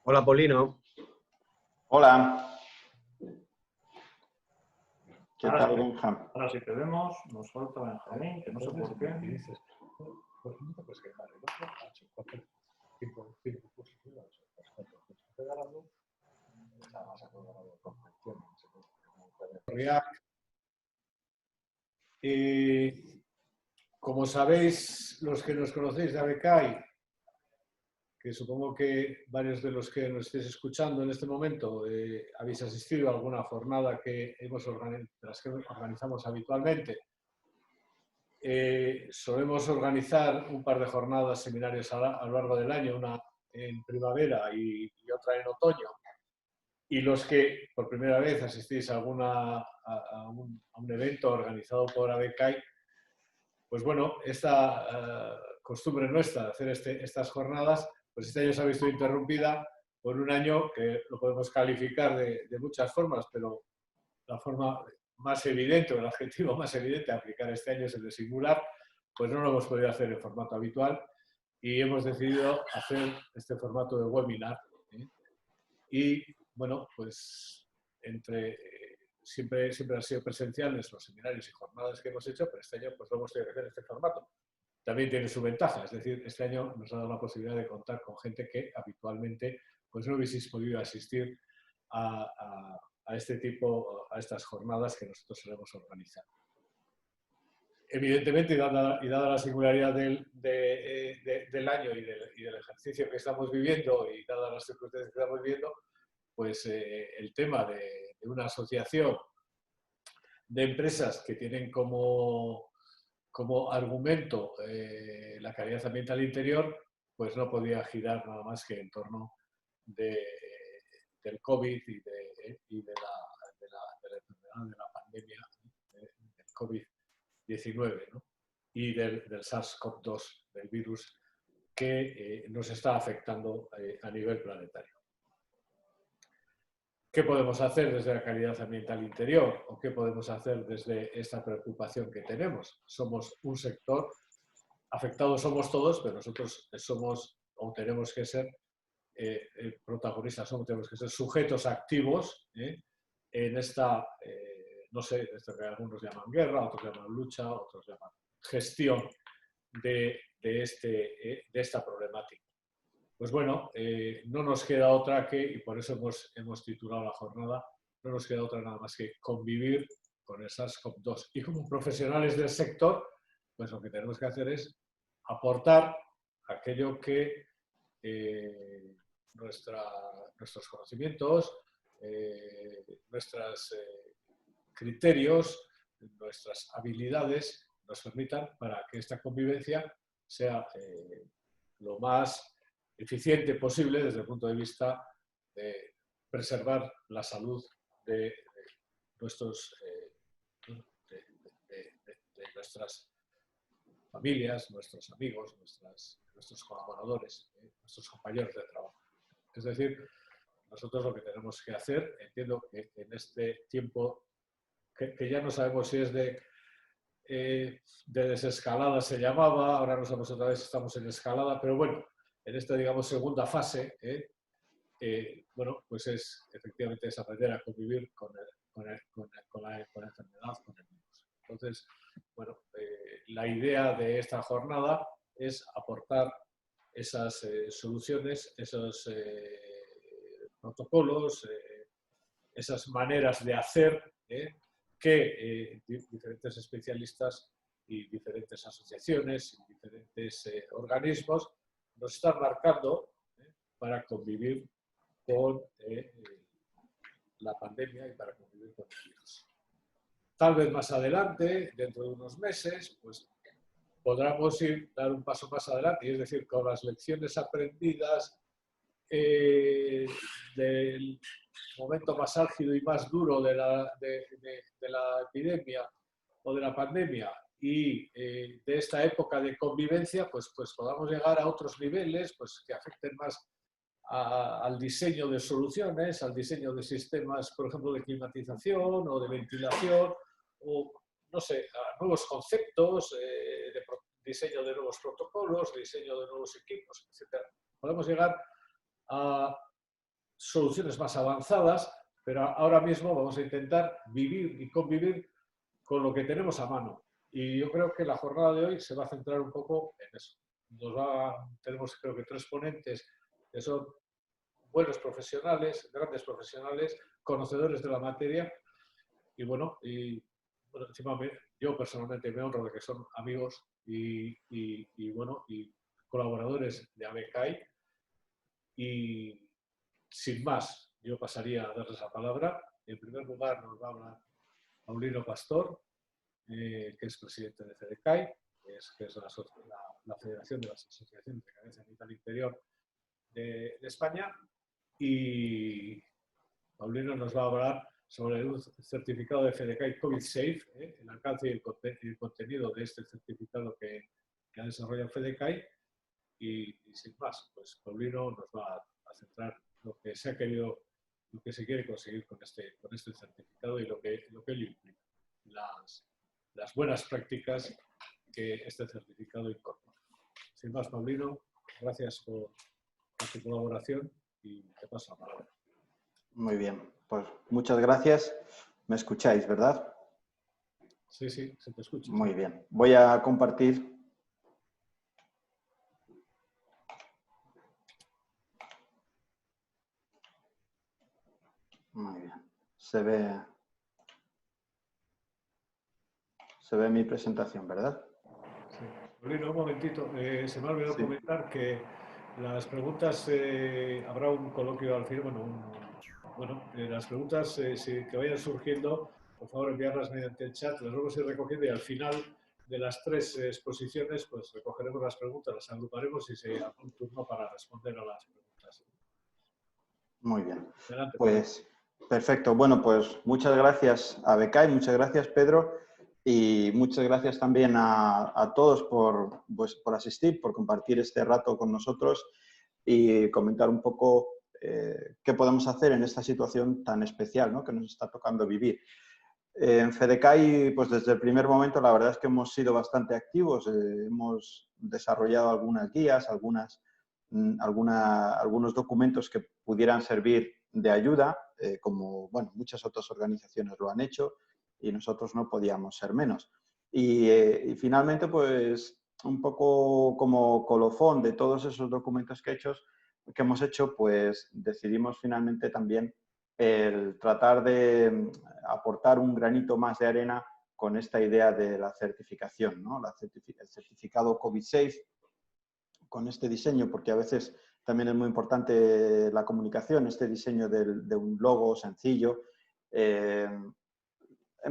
Hola, Polino. Hola, ¿qué Ahora tal, sí, Benjam? ahora sí te vemos, nos falta Benjamín, que no sé por qué. Y dices, pues no te puedes quejar, el otro ha hecho cinco cursos, ¿no? Pues cuatro cursos de grado, además ha programado con menciones, React. Y como sabéis, los que nos conocéis de ABECAI, que supongo que varios de los que nos estéis escuchando en este momento habéis asistido a alguna jornada que de las que organizamos habitualmente. Solemos organizar un par de jornadas, seminarios a lo largo del año, una en primavera y otra en otoño. Y los que por primera vez asistís a un evento organizado por ABECAI, pues bueno, esta costumbre nuestra de hacer estas jornadas, pues este año se ha visto interrumpida por un año que lo podemos calificar de muchas formas, pero la forma más evidente o el adjetivo más evidente a aplicar este año es el de singular, pues no lo hemos podido hacer en formato habitual y hemos decidido hacer este formato de webinar. Y bueno, pues siempre han sido presenciales los seminarios y jornadas que hemos hecho, pero este año pues lo hemos tenido que hacer en este formato. También tiene su ventaja, es decir, este año nos ha dado la posibilidad de contar con gente que habitualmente pues no hubieseis podido asistir a este tipo, a estas jornadas que nosotros solemos organizar. Evidentemente, y dada la singularidad del año y del ejercicio que estamos viviendo y dadas las circunstancias que estamos viviendo, pues el tema de una asociación de empresas que tienen como argumento la calidad ambiental interior, pues no podía girar nada más que en torno del COVID y de la enfermedad de la pandemia del COVID-19, ¿no? Y del SARS-CoV-2, del virus que nos está afectando a nivel planetario. ¿Qué podemos hacer desde la calidad ambiental interior? ¿O qué podemos hacer desde esta preocupación que tenemos? Somos un sector, afectados somos todos, pero nosotros somos o tenemos que ser protagonistas, tenemos que ser sujetos activos en esta, no sé, esto que algunos llaman guerra, otros llaman lucha, otros llaman gestión de esta problemática. Pues bueno, no nos queda otra que, y por eso hemos titulado la jornada, no nos queda otra nada más que convivir con el SARS-CoV-2. Y como profesionales del sector, pues lo que tenemos que hacer es aportar aquello que nuestros conocimientos, nuestros criterios, nuestras habilidades nos permitan para que esta convivencia sea lo más eficiente posible desde el punto de vista de preservar la salud de nuestras familias, nuestros amigos, nuestros colaboradores, nuestros compañeros de trabajo. Es decir, nosotros lo que tenemos que hacer, entiendo que en este tiempo que ya no sabemos si es de desescalada se llamaba, ahora no sabemos otra vez si estamos en escalada, pero bueno, en esta, digamos, segunda fase, bueno, pues es efectivamente es aprender a convivir con la enfermedad, con el virus. Entonces, bueno, la idea de esta jornada es aportar esas soluciones, esos protocolos, esas maneras de hacer que diferentes especialistas y diferentes asociaciones y diferentes organismos nos están marcando para convivir con la pandemia y para convivir con el virus. Tal vez más adelante, dentro de unos meses, pues podamos dar un paso más adelante, y es decir, con las lecciones aprendidas del momento más álgido y más duro de la epidemia o de la pandemia y de esta época de convivencia, pues podamos llegar a otros niveles pues, que afecten más al diseño de soluciones, al diseño de sistemas, por ejemplo, de climatización o de ventilación, o no sé, a nuevos conceptos, diseño de nuevos protocolos, diseño de nuevos equipos, etc. Podemos llegar a soluciones más avanzadas, pero ahora mismo vamos a intentar vivir y convivir con lo que tenemos a mano. Y yo creo que la jornada de hoy se va a centrar un poco en eso. Tenemos creo que 3 ponentes que son buenos profesionales, grandes profesionales, conocedores de la materia. Y bueno, encima yo personalmente me honro de que son amigos y colaboradores de ABECAI. Y sin más, yo pasaría a darles la palabra. En primer lugar nos va a hablar Paulino Pastor, que es presidente de FEDECAI, que es la Federación de las Asociaciones de Cabeza Genital Inferior de España. Y Paulino nos va a hablar sobre un certificado de FEDECAI COVID Safe, el alcance y el contenido de este certificado que ha desarrollado FEDECAI. Y sin más, pues Paulino nos va a centrar lo que se ha querido, lo que se quiere conseguir con este certificado y lo que ello implica, las buenas prácticas que este certificado incorpora. Sin más, Paulino, gracias por tu colaboración y te paso la palabra. Muy bien, pues muchas gracias. ¿Me escucháis, verdad? Sí, sí, se te escucha. Muy bien. Voy a compartir. Muy bien. Se ve mi presentación, ¿verdad? Sí. Paulino, un momentito. Se me ha olvidado comentar que las preguntas, habrá un coloquio al final, las preguntas que vayan surgiendo, por favor enviarlas mediante el chat, las vamos a ir recogiendo y al final de las 3 exposiciones pues recogeremos las preguntas, las agruparemos y se hará un turno para responder a las preguntas. Muy bien. Adelante, pues perfecto. Bueno, pues muchas gracias a ABECAI, muchas gracias Pedro y muchas gracias también a todos por asistir, por compartir este rato con nosotros y comentar un poco qué podemos hacer en esta situación tan especial, ¿no?, que nos está tocando vivir. En FEDECAI, pues desde el primer momento, la verdad es que hemos sido bastante activos, hemos desarrollado algunas guías, algunos documentos que pudieran servir de ayuda, como muchas otras organizaciones lo han hecho y nosotros no podíamos ser menos. Y finalmente, pues un poco como colofón de todos esos documentos que hemos hecho, pues decidimos finalmente también el tratar de aportar un granito más de arena con esta idea de la certificación, ¿no? El certificado COVID Safe, con este diseño, porque a veces también es muy importante la comunicación, este diseño de un logo sencillo. En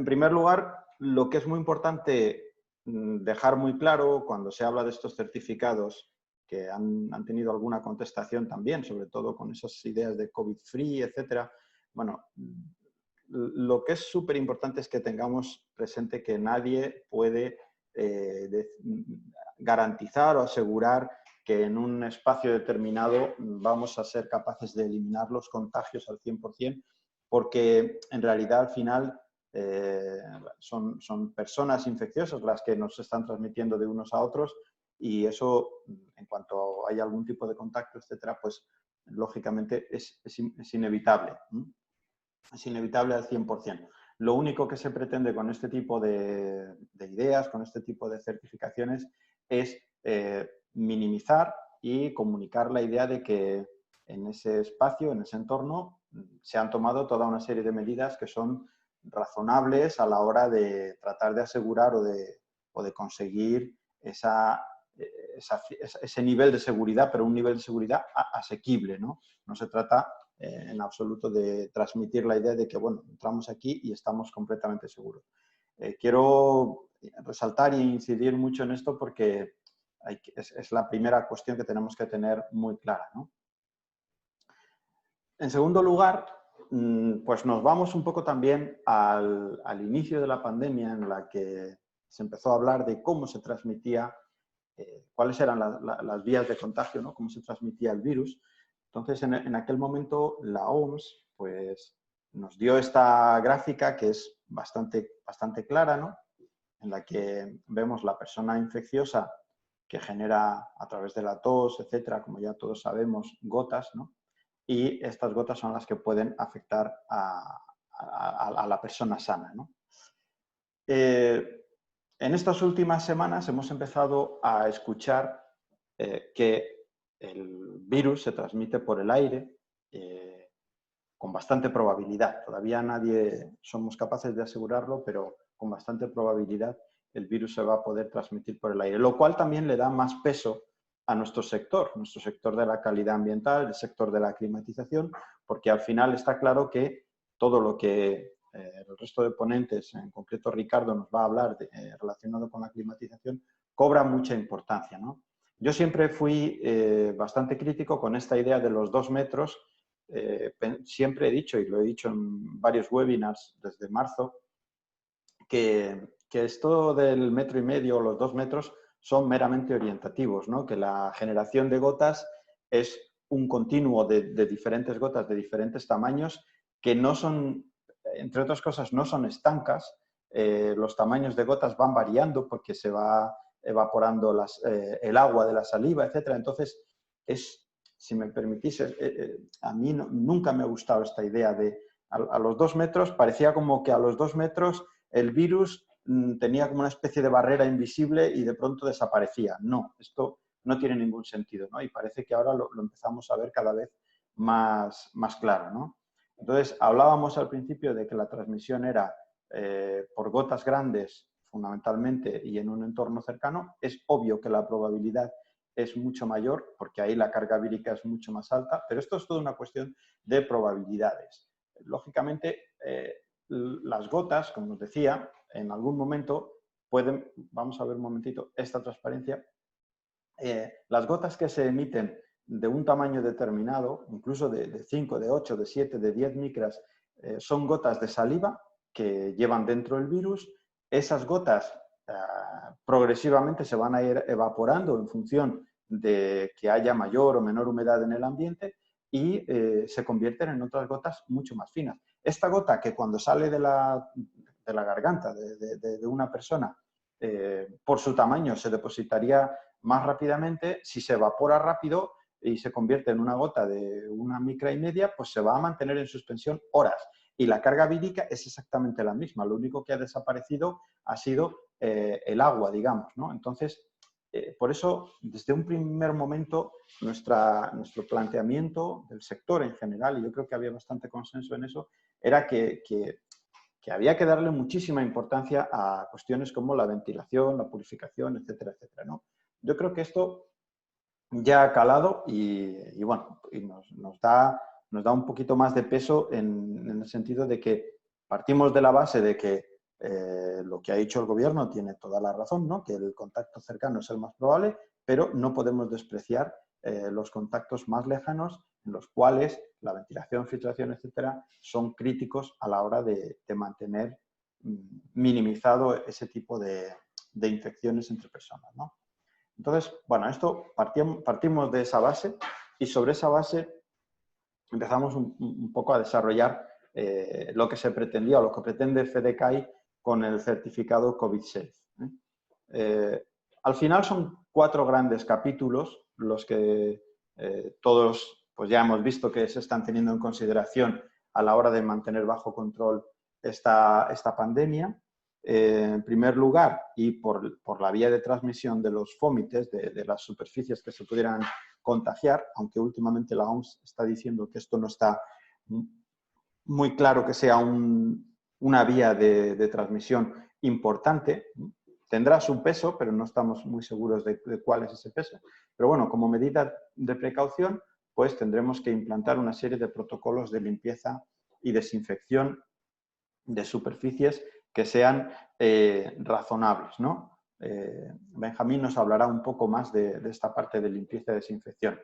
primer lugar, lo que es muy importante dejar muy claro cuando se habla de estos certificados que han tenido alguna contestación también, sobre todo con esas ideas de COVID-free, etcétera. Bueno, lo que es súper importante es que tengamos presente que nadie puede garantizar o asegurar que en un espacio determinado vamos a ser capaces de eliminar los contagios al 100%, porque en realidad al final son personas infecciosas las que nos están transmitiendo de unos a otros y eso, en cuanto hay algún tipo de contacto, etcétera, pues lógicamente es inevitable. Es inevitable al 100%. Lo único que se pretende con este tipo de ideas, con este tipo de certificaciones, es minimizar y comunicar la idea de que en ese espacio, en ese entorno, se han tomado toda una serie de medidas que son razonables a la hora de tratar de asegurar o de conseguir ese nivel de seguridad, pero un nivel de seguridad asequible, ¿no? No se trata en absoluto de transmitir la idea de que, bueno, entramos aquí y estamos completamente seguros. Quiero resaltar e incidir mucho en esto porque es la primera cuestión que tenemos que tener muy clara, ¿no? En segundo lugar, pues nos vamos un poco también al inicio de la pandemia, en la que se empezó a hablar de cómo se transmitía, cuáles eran las vías de contagio, ¿no?, cómo se transmitía el virus. Entonces, en aquel momento, la OMS pues, nos dio esta gráfica que es bastante clara, ¿no?, en la que vemos la persona infecciosa que genera a través de la tos, etcétera, como ya todos sabemos, gotas, ¿no?, y estas gotas son las que pueden afectar a la persona sana, ¿no? En estas últimas semanas hemos empezado a escuchar que el virus se transmite por el aire con bastante probabilidad. Todavía nadie somos capaces de asegurarlo, pero con bastante probabilidad el virus se va a poder transmitir por el aire, lo cual también le da más peso a nuestro sector de la calidad ambiental, el sector de la climatización, porque al final está claro que todo lo que el resto de ponentes, en concreto Ricardo, nos va a hablar relacionado con la climatización, cobra mucha importancia, ¿no? Yo siempre fui bastante crítico con esta idea de los 2 metros. Siempre he dicho, y lo he dicho en varios webinars desde marzo, que esto del 1,5 metros o los 2 metros son meramente orientativos, ¿no? Que la generación de gotas es un continuo de diferentes gotas de diferentes tamaños que no son, entre otras cosas, no son estancas. Los tamaños de gotas van variando porque se va evaporando el agua de la saliva, etc. Entonces, si me permitís, a mí nunca me ha gustado esta idea de a los 2 metros, parecía como que a los 2 metros el virus tenía como una especie de barrera invisible y de pronto desaparecía. No, esto no tiene ningún sentido, ¿no? Y parece que ahora lo empezamos a ver cada vez más claro, ¿no? Entonces, hablábamos al principio de que la transmisión era por gotas grandes, fundamentalmente, y en un entorno cercano. Es obvio que la probabilidad es mucho mayor, porque ahí la carga vírica es mucho más alta, pero esto es toda una cuestión de probabilidades. Lógicamente, las gotas, como os decía, en algún momento pueden, vamos a ver un momentito esta transparencia, las gotas que se emiten de un tamaño determinado, incluso de 5, de 8, de 7, de 10 micras, son gotas de saliva que llevan dentro el virus. Esas gotas progresivamente se van a ir evaporando en función de que haya mayor o menor humedad en el ambiente y se convierten en otras gotas mucho más finas. Esta gota que cuando sale de la garganta de una persona, por su tamaño se depositaría más rápidamente, si se evapora rápido y se convierte en una gota de 1,5 micras, pues se va a mantener en suspensión horas. Y la carga vírica es exactamente la misma. Lo único que ha desaparecido ha sido el agua, digamos, ¿no? Entonces, por eso, desde un primer momento, nuestro planteamiento del sector en general, y yo creo que había bastante consenso en eso, era que había que darle muchísima importancia a cuestiones como la ventilación, la purificación, etcétera, etcétera, ¿no? Yo creo que esto ya ha calado y bueno, y nos da un poquito más de peso en el sentido de que partimos de la base de que lo que ha dicho el gobierno tiene toda la razón, ¿no? Que el contacto cercano es el más probable, pero no podemos despreciar los contactos más lejanos, en los cuales la ventilación, filtración, etcétera, son críticos a la hora de mantener minimizado ese tipo de infecciones entre personas, ¿no? Entonces, bueno, esto partimos de esa base y sobre esa base empezamos un poco a desarrollar lo que se pretendía o lo que pretende FEDECAI con el certificado COVID-Safe. Al final son 4 grandes capítulos los que todos pues ya hemos visto que se están teniendo en consideración a la hora de mantener bajo control esta pandemia. En primer lugar, y por la vía de transmisión de los fómites, de las superficies que se pudieran contagiar, aunque últimamente la OMS está diciendo que esto no está muy claro que sea una vía de transmisión importante. Tendrá su peso, pero no estamos muy seguros de cuál es ese peso. Pero bueno, como medida de precaución, pues tendremos que implantar una serie de protocolos de limpieza y desinfección de superficies que sean razonables, ¿no? Benjamín nos hablará un poco más de esta parte de limpieza y desinfección.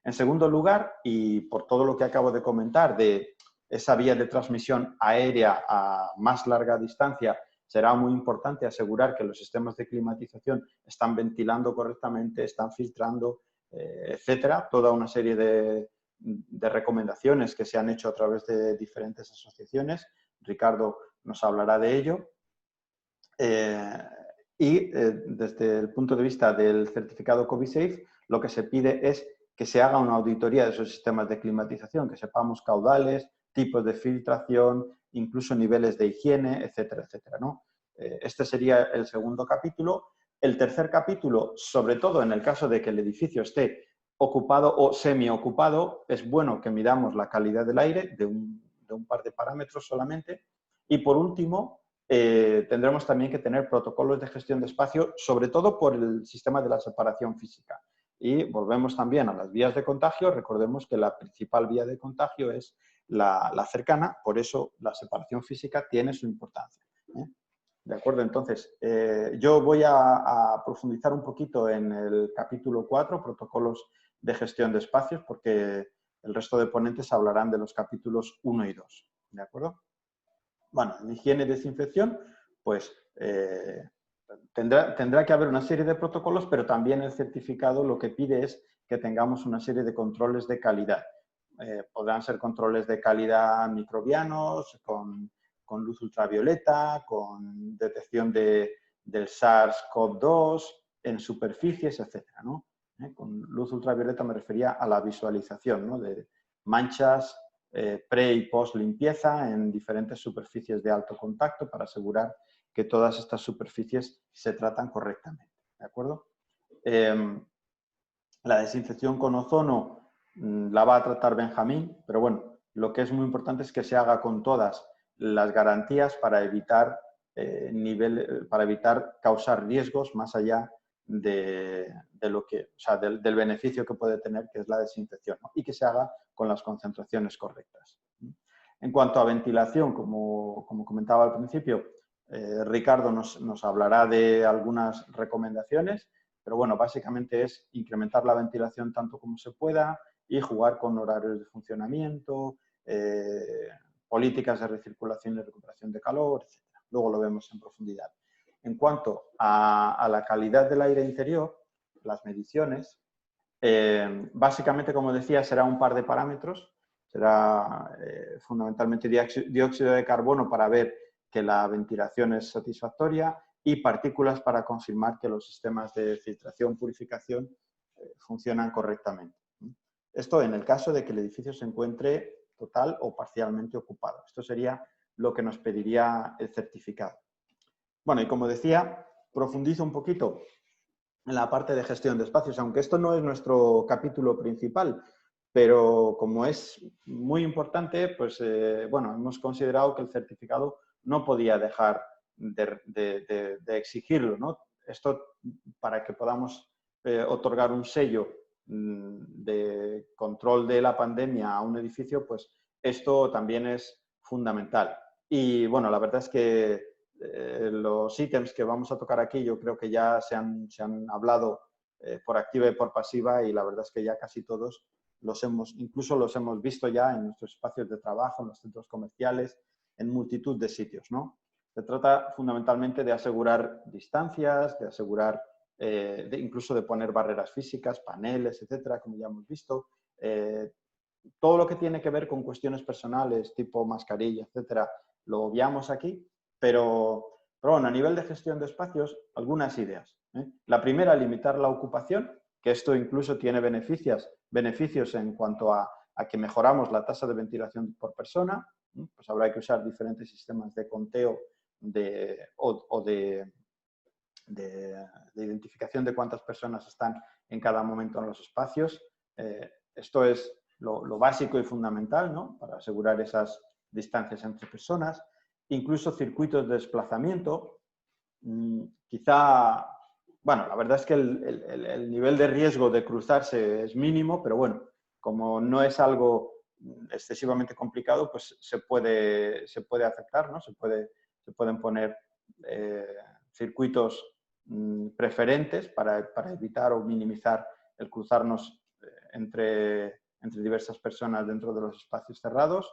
En segundo lugar, y por todo lo que acabo de comentar de esa vía de transmisión aérea a más larga distancia, será muy importante asegurar que los sistemas de climatización están ventilando correctamente, están filtrando, etcétera. Toda una serie de recomendaciones que se han hecho a través de diferentes asociaciones. Ricardo nos hablará de ello. Desde el punto de vista del certificado COVID-Safe, lo que se pide es que se haga una auditoría de esos sistemas de climatización, que sepamos caudales, tipos de filtración, incluso niveles de higiene, etcétera, etcétera, ¿no? Este sería el segundo capítulo. El tercer capítulo, sobre todo en el caso de que el edificio esté ocupado o semi-ocupado, es bueno que midamos la calidad del aire de un par de parámetros solamente. Y por último, tendremos también que tener protocolos de gestión de espacio, sobre todo por el sistema de la separación física. Y volvemos también a las vías de contagio. Recordemos que la principal vía de contagio es la cercana, por eso la separación física tiene su importancia. ¿De acuerdo? Entonces, yo voy a profundizar un poquito en el capítulo 4, protocolos de gestión de espacios, porque el resto de ponentes hablarán de los capítulos 1 y 2. ¿De acuerdo? Bueno, en higiene y desinfección, pues tendrá que haber una serie de protocolos, pero también el certificado lo que pide es que tengamos una serie de controles de calidad. Podrán ser controles de calidad microbianos, con luz ultravioleta, con detección del SARS-CoV-2 en superficies, etcétera, ¿no? Con luz ultravioleta me refería a la visualización, ¿no? De manchas pre y post limpieza en diferentes superficies de alto contacto para asegurar que todas estas superficies se tratan correctamente. ¿De acuerdo? La desinfección con ozono la va a tratar Benjamín, pero bueno, lo que es muy importante es que se haga con todas las garantías para evitar, para evitar causar riesgos más allá de lo que, o sea, del beneficio que puede tener, que es la desinfección, ¿no? Y que se haga con las concentraciones correctas. En cuanto a ventilación, como comentaba al principio, Ricardo nos hablará de algunas recomendaciones, pero bueno, básicamente es incrementar la ventilación tanto como se pueda y jugar con horarios de funcionamiento, políticas de recirculación y recuperación de calor, etc. Luego lo vemos en profundidad. En cuanto a la calidad del aire interior, las mediciones, básicamente, como decía, será un par de parámetros. Será fundamentalmente dióxido de carbono para ver que la ventilación es satisfactoria y partículas para confirmar que los sistemas de filtración, purificación funcionan correctamente. Esto en el caso de que el edificio se encuentre total o parcialmente ocupado. Esto sería lo que nos pediría el certificado. Bueno, y como decía, profundizo un poquito en la parte de gestión de espacios, aunque esto no es nuestro capítulo principal, pero como es muy importante, pues bueno, hemos considerado que el certificado no podía dejar de exigirlo, ¿no? Esto para que podamos otorgar un sello de control de la pandemia a un edificio, pues esto también es fundamental. Y bueno, la verdad es que los ítems que vamos a tocar aquí yo creo que ya se han hablado por activa y por pasiva, y la verdad es que ya casi todos incluso los hemos visto ya en nuestros espacios de trabajo, en los centros comerciales, en multitud de sitios, ¿no? Se trata fundamentalmente de asegurar distancias, de asegurar, incluso de poner barreras físicas, paneles, etcétera, como ya hemos visto. Todo lo que tiene que ver con cuestiones personales, tipo mascarilla, etcétera, lo obviamos aquí, pero bueno, a nivel de gestión de espacios, algunas ideas. La primera, limitar la ocupación, que esto incluso tiene beneficios en cuanto a que mejoramos la tasa de ventilación por persona. Pues habrá que usar diferentes sistemas de conteo o de identificación de cuántas personas están en cada momento en los espacios. Esto es lo básico y fundamental, ¿no? Para asegurar esas distancias entre personas. Incluso circuitos de desplazamiento. Quizá, bueno, la verdad es que el nivel de riesgo de cruzarse es mínimo, pero bueno, como no es algo excesivamente complicado, pues se puede aceptar, ¿no? Se pueden poner circuitos preferentes para evitar o minimizar el cruzarnos entre diversas personas dentro de los espacios cerrados.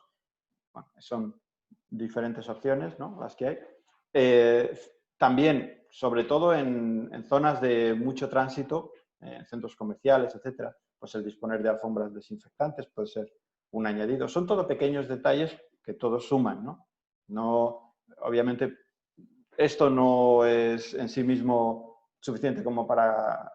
Bueno, son diferentes opciones, ¿no?, las que hay. También, sobre todo en zonas de mucho tránsito, en centros comerciales, etcétera, pues el disponer de alfombras desinfectantes puede ser un añadido. Son todo pequeños detalles que todos suman, ¿no? No, obviamente, esto no es en sí mismo suficiente como para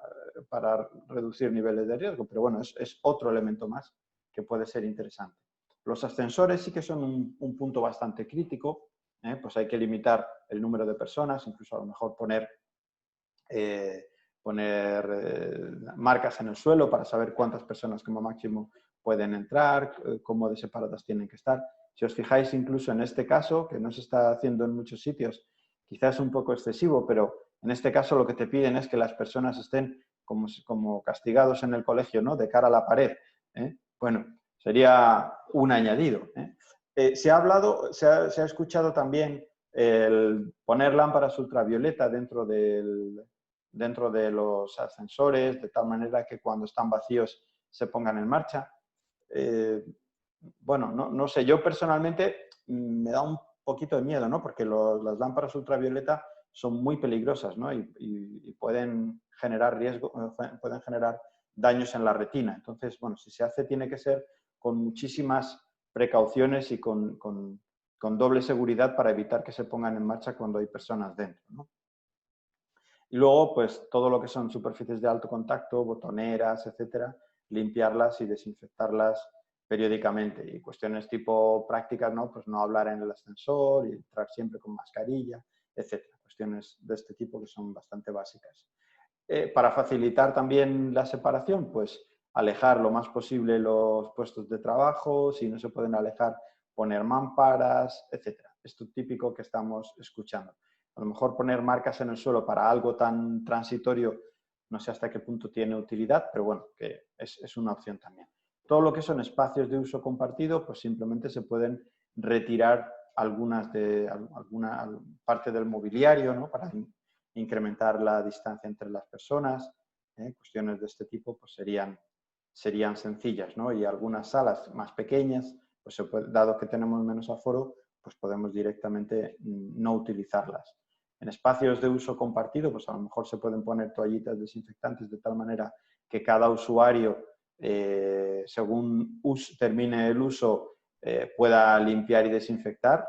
para reducir niveles de riesgo, pero bueno, es otro elemento más que puede ser interesante. Los ascensores sí que son un punto bastante crítico, pues hay que limitar el número de personas, incluso a lo mejor poner marcas en el suelo para saber cuántas personas como máximo pueden entrar, cómo de separadas tienen que estar. Si os fijáis incluso en este caso, que no se está haciendo en muchos sitios, quizás un poco excesivo, pero en este caso lo que te piden es que las personas estén como castigados en el colegio, ¿no? De cara a la pared. Bueno, sería un añadido. Se ha escuchado también el poner lámparas ultravioleta dentro de los ascensores, de tal manera que cuando están vacíos se pongan en marcha. Bueno, no sé, yo personalmente me da un poquito de miedo, ¿no? Porque las lámparas ultravioleta son muy peligrosas, ¿no? Y pueden generar pueden generar daños en la retina. Entonces, bueno, si se hace tiene que ser con muchísimas precauciones y con doble seguridad para evitar que se pongan en marcha cuando hay personas dentro, ¿no? Y luego, pues, todo lo que son superficies de alto contacto, botoneras, etcétera, limpiarlas y desinfectarlas periódicamente. Y cuestiones tipo prácticas, ¿no? Pues no hablar en el ascensor y entrar siempre con mascarilla, etcétera. Cuestiones de este tipo que son bastante básicas. Para facilitar también la separación, pues alejar lo más posible los puestos de trabajo, si no se pueden alejar, poner mamparas, etcétera. Esto típico que estamos escuchando. A lo mejor poner marcas en el suelo para algo tan transitorio, no sé hasta qué punto tiene utilidad, pero bueno, que es una opción también. Todo lo que son espacios de uso compartido, pues simplemente se pueden retirar alguna parte del mobiliario, ¿no? Para incrementar la distancia entre las personas. Cuestiones de este tipo pues serían sencillas, ¿no? Y algunas salas más pequeñas, pues dado que tenemos menos aforo, pues podemos directamente no utilizarlas. En espacios de uso compartido, pues a lo mejor se pueden poner toallitas desinfectantes de tal manera que cada usuario, según termine el uso, pueda limpiar y desinfectar,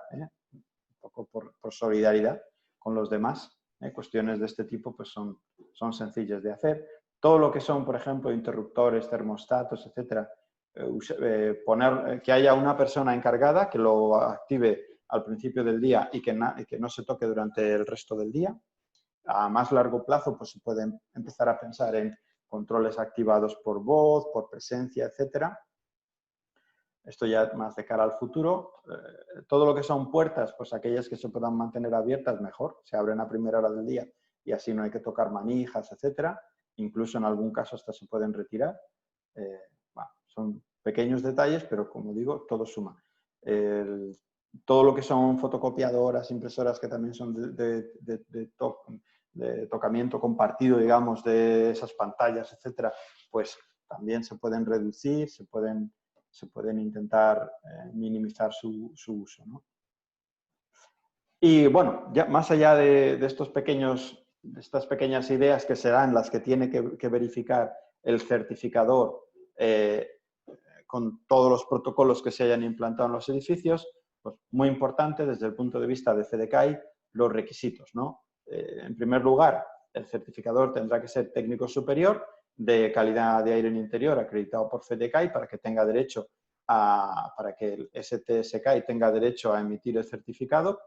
un poco por solidaridad con los demás. Cuestiones de este tipo pues son sencillas de hacer. Todo lo que son, por ejemplo, interruptores, termostatos, etcétera, que haya una persona encargada que lo active al principio del día y que no se toque durante el resto del día. A más largo plazo, pues se puede empezar a pensar en controles activados por voz, por presencia, etcétera. Esto ya más de cara al futuro. Todo lo que son puertas, pues aquellas que se puedan mantener abiertas, mejor. Se abren a primera hora del día y así no hay que tocar manijas, etcétera. Incluso en algún caso hasta se pueden retirar. Bueno, son pequeños detalles, pero como digo, todo suma. Todo lo que son fotocopiadoras, impresoras que también son de tocamiento compartido, digamos, de esas pantallas, etcétera, pues también se pueden reducir, se pueden intentar minimizar su uso, ¿no? Y bueno, ya más allá de estas pequeñas ideas que serán las que tiene que verificar el certificador con todos los protocolos que se hayan implantado en los edificios, pues muy importante desde el punto de vista de FEDECAI, los requisitos, ¿no? En primer lugar, el certificador tendrá que ser técnico superior de calidad de aire en interior acreditado por FEDECAI para que tenga derecho para que el STSCAI tenga derecho a emitir el certificado.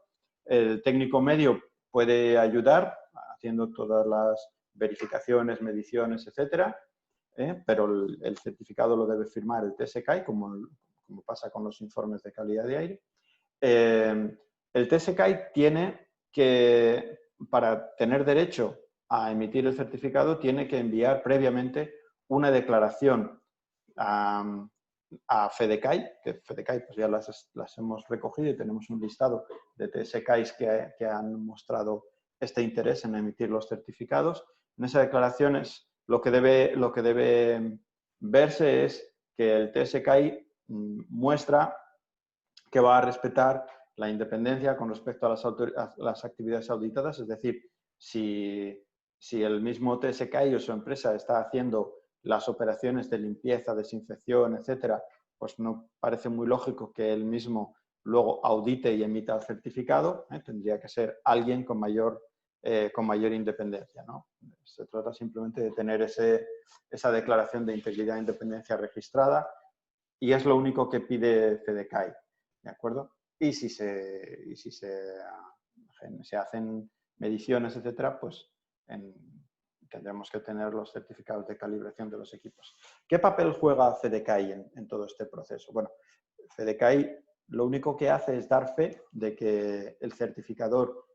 El técnico medio puede ayudar haciendo todas las verificaciones, mediciones, etcétera, pero el certificado lo debe firmar el TSCAI, como pasa con los informes de calidad de aire. El TSCAI tiene que, para tener derecho a emitir el certificado, tiene que enviar previamente una declaración a FEDECAI, que FEDECAI pues ya las hemos recogido y tenemos un listado de TSCAIs que han mostrado este interés en emitir los certificados. En esa declaración lo que debe verse es que el TSCAI muestra que va a respetar la independencia con respecto a las actividades auditadas, es decir, si el mismo TSCAI o su empresa está haciendo las operaciones de limpieza, desinfección, etcétera, pues no parece muy lógico que él mismo luego audite y emita el certificado. Tendría que ser alguien con mayor con mayor independencia, ¿no? Se trata simplemente de tener esa declaración de integridad e independencia registrada y es lo único que pide FEDECAI, ¿de acuerdo? Y si se hacen mediciones, etcétera, pues tendremos que tener los certificados de calibración de los equipos. ¿Qué papel juega FEDECAI en todo este proceso? Bueno, FEDECAI lo único que hace es dar fe de que el certificador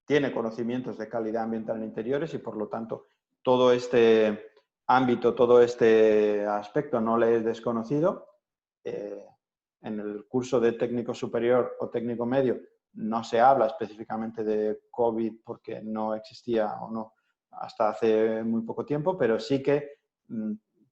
tiene conocimientos de calidad ambiental en interiores y, por lo tanto, todo este ámbito, todo este aspecto no le es desconocido. En el curso de técnico superior o técnico medio no se habla específicamente de COVID porque no existía o no hasta hace muy poco tiempo, pero sí que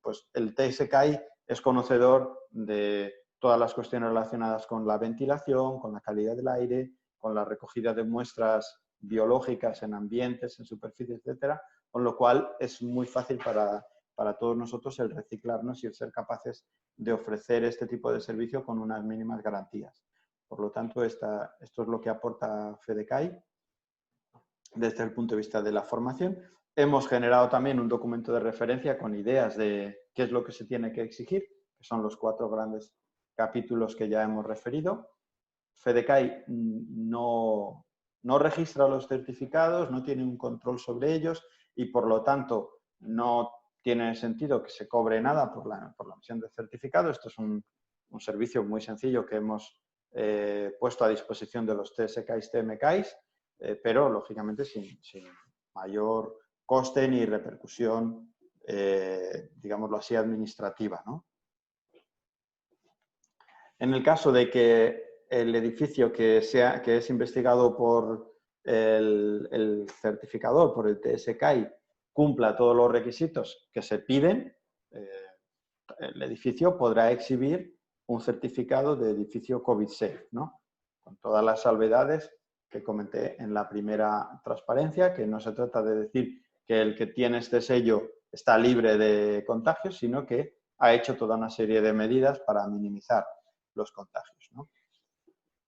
pues, el TSCAI es conocedor de todas las cuestiones relacionadas con la ventilación, con la calidad del aire, con la recogida de muestras biológicas en ambientes, en superficies, etcétera, con lo cual es muy fácil para todos nosotros el reciclarnos y el ser capaces de ofrecer este tipo de servicio con unas mínimas garantías. Por lo tanto, esto es lo que aporta FEDECAI desde el punto de vista de la formación. Hemos generado también un documento de referencia con ideas de qué es lo que se tiene que exigir, que son los 4 grandes capítulos que ya hemos referido. FEDECAI no registra los certificados, no tiene un control sobre ellos y, por lo tanto, no tiene sentido que se cobre nada por la emisión de certificado. Esto es un servicio muy sencillo que hemos puesto a disposición de los TSCAIs, TMCAIs, pero, lógicamente, sin mayor coste ni repercusión, digámoslo así, administrativa, ¿no? En el caso de que el edificio que es investigado por el certificador, por el TSCAI, cumpla todos los requisitos que se piden, el edificio podrá exhibir un certificado de edificio COVID-safe, ¿no? Con todas las salvedades que comenté en la primera transparencia, que no se trata de decir que el que tiene este sello está libre de contagios, sino que ha hecho toda una serie de medidas para minimizar los contagios, ¿no?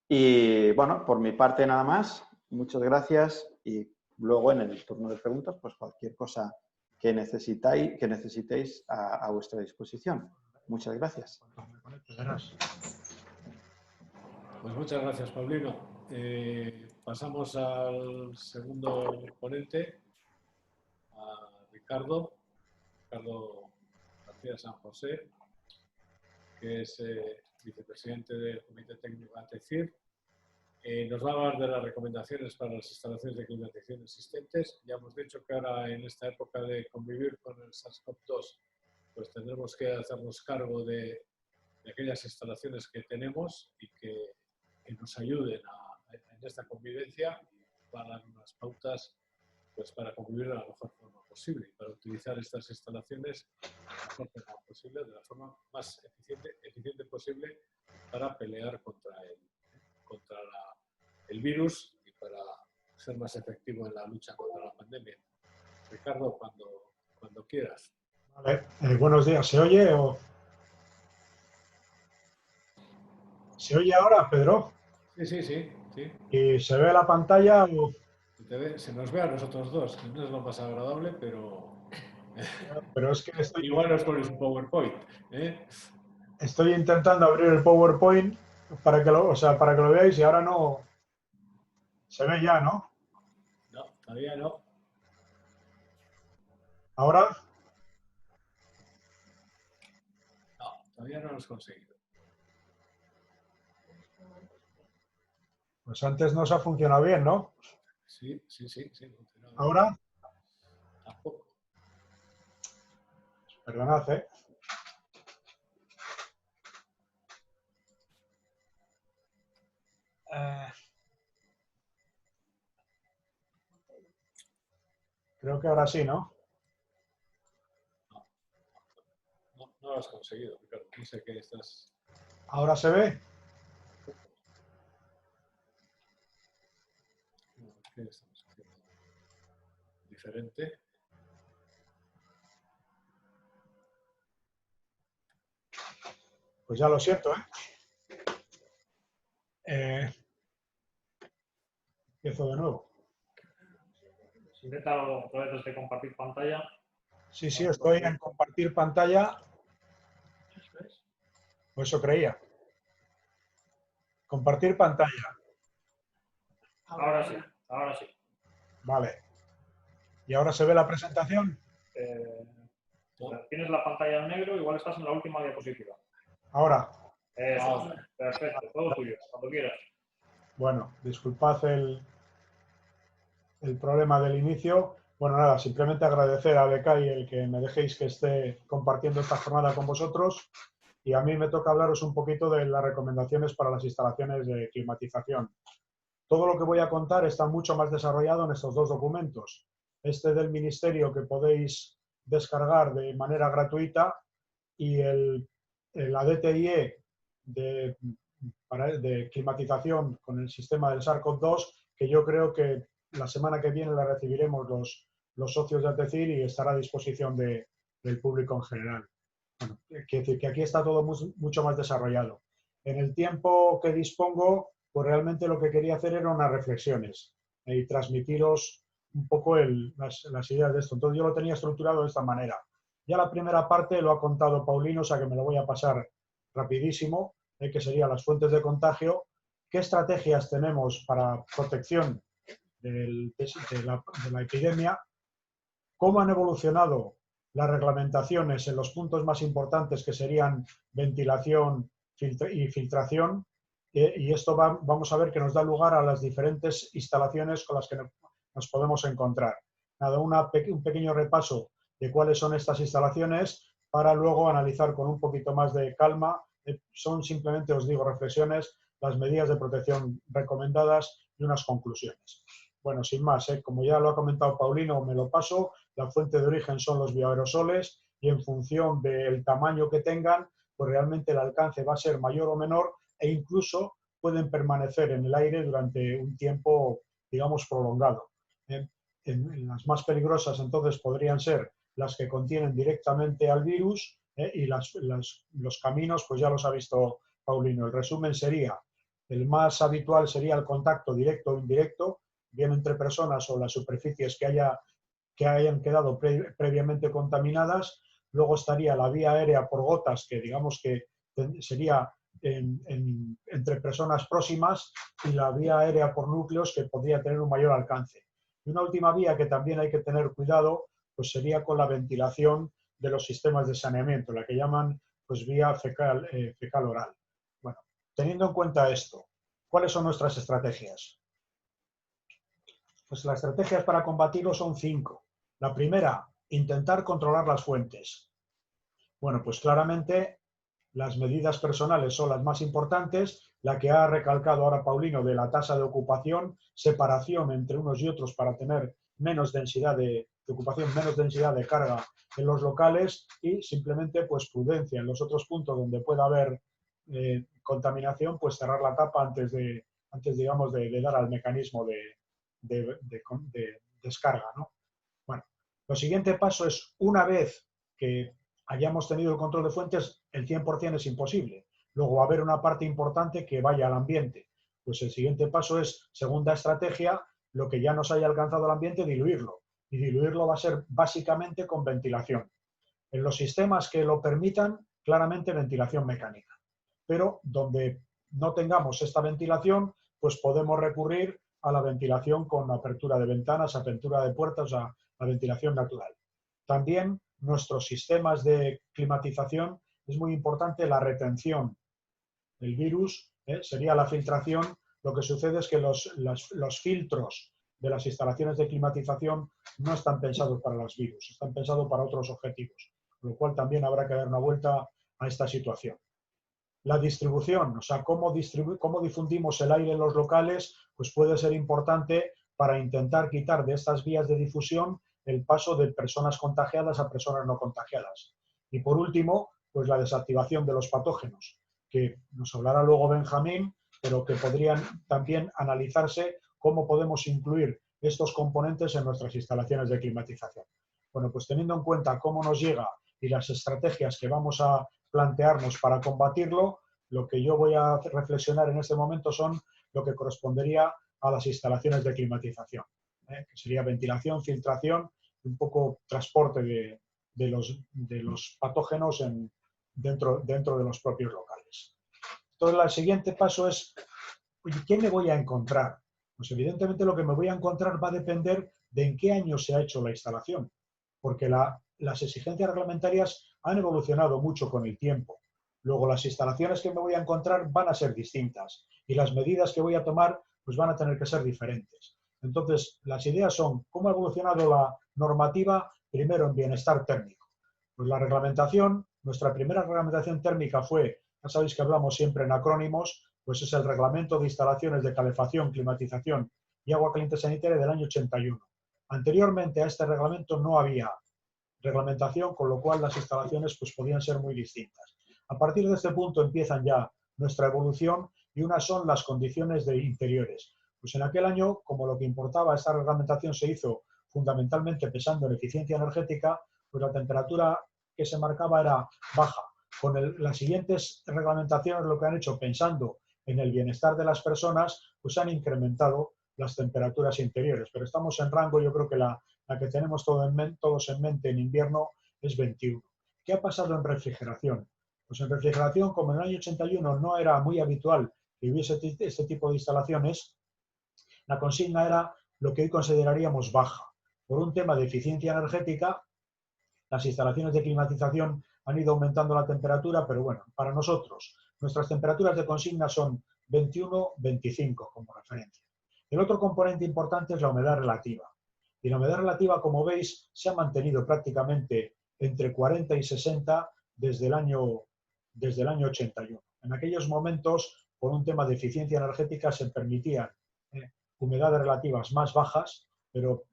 Y bueno, por mi parte nada más. Muchas gracias y luego en el turno de preguntas, pues cualquier cosa que necesitéis a vuestra disposición. Muchas gracias. Pues muchas gracias, Paulino. Pasamos al segundo ponente, a Ricardo García San José, que es vicepresidente del Comité Técnico ATECIR. Nos va a hablar de las recomendaciones para las instalaciones de climatización existentes. Ya hemos dicho que ahora, en esta época de convivir con el SARS-CoV-2, pues tendremos que hacernos cargo de aquellas instalaciones que tenemos y que nos ayuden en esta convivencia y para dar unas pautas pues, para convivir de la mejor forma posible y para utilizar estas instalaciones de la mejor forma posible, de la forma más eficiente posible para pelear contra el virus y para ser más efectivo en la lucha contra la pandemia. Ricardo, cuando quieras. Vale. Buenos días. ¿Se oye o...? ¿Se oye ahora, Pedro? Sí. ¿Y se ve la pantalla o...? Se nos ve a nosotros dos, no es lo más agradable, pero... Pero es que Igual nos pones un PowerPoint, ¿eh? Estoy intentando abrir el PowerPoint para que lo veáis y ahora no... Se ve ya, ¿no? No, todavía no. ¿Ahora? No, todavía no lo hemos conseguido. Pues antes nos ha funcionado bien, ¿no? Sí. ¿Ahora? Tampoco. Perdonad, ¿eh? Creo que ahora sí, ¿no? No lo has conseguido, Ricardo. No sé qué estás... ¿Ahora se ve? ¿Qué estamos haciendo? Diferente. Pues ya lo siento, ¿eh? Empiezo de nuevo. Inténtalo otra vez desde compartir pantalla. Sí, sí, estoy en compartir pantalla, Eso es. o eso creía. Compartir pantalla. Ahora sí, ahora sí. Vale. ¿Y ahora se ve la presentación? O sea, tienes la pantalla en negro, igual estás en la última diapositiva. Ahora. Eso, perfecto, todo tuyo, cuando quieras. Bueno, disculpad el problema del inicio. Bueno, nada, simplemente agradecer a Becay el que me dejéis que esté compartiendo esta jornada con vosotros. Y a mí me toca hablaros un poquito de las recomendaciones para las instalaciones de climatización. Todo lo que voy a contar está mucho más desarrollado en estos dos documentos. Este del Ministerio, que podéis descargar de manera gratuita, y la DTIE de climatización con el sistema del SARS-CoV-2, que yo creo que la semana que viene la recibiremos los socios de ATECIR y estará a disposición del público en general. Bueno, quiere decir que aquí está todo mucho más desarrollado. En el tiempo que dispongo, pues realmente lo que quería hacer eran unas reflexiones y transmitiros un poco las ideas de esto. Entonces yo lo tenía estructurado de esta manera. Ya la primera parte lo ha contado Paulino, o sea que me lo voy a pasar rapidísimo, que serían las fuentes de contagio, qué estrategias tenemos para protección de la epidemia, cómo han evolucionado las reglamentaciones en los puntos más importantes que serían ventilación y filtración, y esto vamos a ver que nos da lugar a las diferentes instalaciones con las que nos podemos encontrar. Nada, un pequeño repaso de cuáles son estas instalaciones para luego analizar con un poquito más de calma. Son simplemente, os digo, reflexiones, las medidas de protección recomendadas y unas conclusiones. Bueno, sin más, como ya lo ha comentado Paulino, me lo paso. La fuente de origen son los bioaerosoles y en función del tamaño que tengan, pues realmente el alcance va a ser mayor o menor e incluso pueden permanecer en el aire durante un tiempo, digamos, prolongado. En las más peligrosas, entonces, podrían ser las que contienen directamente al virus y los caminos, pues ya los ha visto Paulino. El resumen sería, el más habitual sería el contacto directo o indirecto, bien entre personas o las superficies que hayan quedado previamente contaminadas. Luego estaría la vía aérea por gotas, que digamos que sería entre personas próximas, y la vía aérea por núcleos, que podría tener un mayor alcance. Y una última vía que también hay que tener cuidado, pues sería con la ventilación de los sistemas de saneamiento, la que llaman pues vía fecal oral. Bueno, teniendo en cuenta esto, ¿cuáles son nuestras estrategias? Pues las estrategias para combatirlo son 5. La primera, intentar controlar las fuentes. Bueno, pues claramente las medidas personales son las más importantes, la que ha recalcado ahora Paulino de la tasa de ocupación, separación entre unos y otros para tener menos densidad de ocupación, menos densidad de carga en los locales, y simplemente pues prudencia en los otros puntos donde pueda haber contaminación, pues cerrar la tapa antes digamos, de dar al mecanismo de descarga, ¿no? Bueno, lo siguiente paso es, una vez que hayamos tenido el control de fuentes, el 100% es imposible. Luego va a haber una parte importante que vaya al ambiente. Pues el siguiente paso es, segunda estrategia, lo que ya nos haya alcanzado al ambiente, diluirlo. Y diluirlo va a ser básicamente con ventilación. En los sistemas que lo permitan, claramente ventilación mecánica. Pero donde no tengamos esta ventilación, pues podemos recurrir a la ventilación con apertura de ventanas, apertura de puertas, a la ventilación natural. También nuestros sistemas de climatización, es muy importante la retención del virus, sería la filtración. Lo que sucede es que los filtros de las instalaciones de climatización no están pensados para los virus, están pensados para otros objetivos, con lo cual también habrá que dar una vuelta a esta situación. La distribución, o sea, cómo difundimos el aire en los locales, pues puede ser importante para intentar quitar de estas vías de difusión el paso de personas contagiadas a personas no contagiadas. Y por último, pues la desactivación de los patógenos, que nos hablará luego Benjamín, pero que podrían también analizarse cómo podemos incluir estos componentes en nuestras instalaciones de climatización. Bueno, pues teniendo en cuenta cómo nos llega y las estrategias que vamos a plantearnos para combatirlo, lo que yo voy a reflexionar en este momento son lo que correspondería a las instalaciones de climatización. que sería ventilación, filtración, un poco transporte de los patógenos dentro de los propios locales. Entonces, el siguiente paso es, oye, ¿qué me voy a encontrar? Pues evidentemente lo que me voy a encontrar va a depender de en qué año se ha hecho la instalación, porque las exigencias reglamentarias han evolucionado mucho con el tiempo. Luego, las instalaciones que me voy a encontrar van a ser distintas y las medidas que voy a tomar pues van a tener que ser diferentes. Entonces, las ideas son cómo ha evolucionado la normativa, primero en bienestar térmico. Pues la reglamentación, nuestra primera reglamentación térmica fue, ya sabéis que hablamos siempre en acrónimos, pues es el Reglamento de Instalaciones de Calefacción, Climatización y Agua Caliente Sanitaria del año 81. Anteriormente a este reglamento no había reglamentación, con lo cual las instalaciones pues, podían ser muy distintas. A partir de este punto empiezan ya nuestra evolución y unas son las condiciones de interiores. Pues en aquel año, como lo que importaba esta reglamentación se hizo fundamentalmente pensando en eficiencia energética, pues la temperatura que se marcaba era baja. Con las siguientes reglamentaciones lo que han hecho pensando en el bienestar de las personas, pues han incrementado las temperaturas interiores. Pero estamos en rango, yo creo que la que tenemos todos en mente en invierno es 21. ¿Qué ha pasado en refrigeración? Pues en refrigeración, como en el año 81 no era muy habitual que hubiese este tipo de instalaciones, la consigna era lo que hoy consideraríamos baja. Por un tema de eficiencia energética, las instalaciones de climatización han ido aumentando la temperatura, pero bueno, para nosotros, nuestras temperaturas de consigna son 21-25 como referencia. El otro componente importante es la humedad relativa. Y la humedad relativa, como veis, se ha mantenido prácticamente entre 40 y 60 desde el año 81. En aquellos momentos, por un tema de eficiencia energética, se permitían humedades relativas más bajas, pero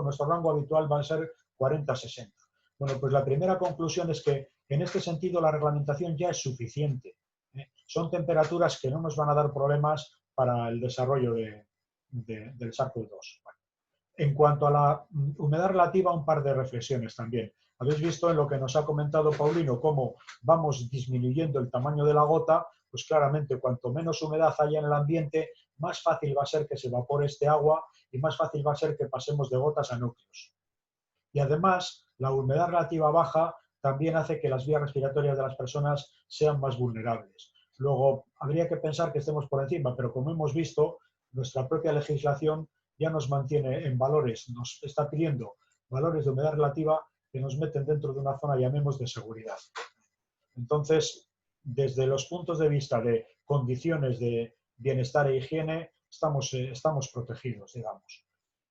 nuestro rango habitual va a ser 40-60. Bueno, pues la primera conclusión es que en este sentido la reglamentación ya es suficiente. Son temperaturas que no nos van a dar problemas para el desarrollo del SARCOD 2. Bueno, en cuanto a la humedad relativa, un par de reflexiones también. Habéis visto en lo que nos ha comentado Paulino cómo vamos disminuyendo el tamaño de la gota, pues claramente cuanto menos humedad haya en el ambiente, más fácil va a ser que se evapore este agua y más fácil va a ser que pasemos de gotas a núcleos. Y además, la humedad relativa baja también hace que las vías respiratorias de las personas sean más vulnerables. Luego, habría que pensar que estemos por encima, pero como hemos visto, nuestra propia legislación ya nos mantiene en valores, nos está pidiendo valores de humedad relativa que nos meten dentro de una zona, llamemos, de seguridad. Entonces, desde los puntos de vista de condiciones de bienestar e higiene, estamos protegidos, digamos.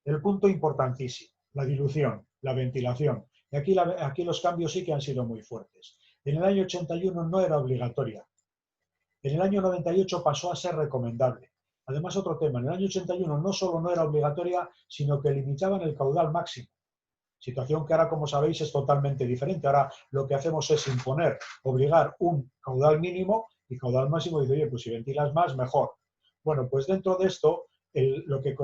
El punto importantísimo, la dilución, la ventilación. Y aquí los cambios sí que han sido muy fuertes. En el año 81 no era obligatoria. En el año 98 pasó a ser recomendable. Además, otro tema, en el año 81 no solo no era obligatoria, sino que limitaban el caudal máximo. Situación que ahora, como sabéis, es totalmente diferente. Ahora lo que hacemos es imponer, obligar un caudal mínimo y caudal máximo. Dice, oye, pues si ventilas más, mejor. Bueno, pues dentro de esto, lo que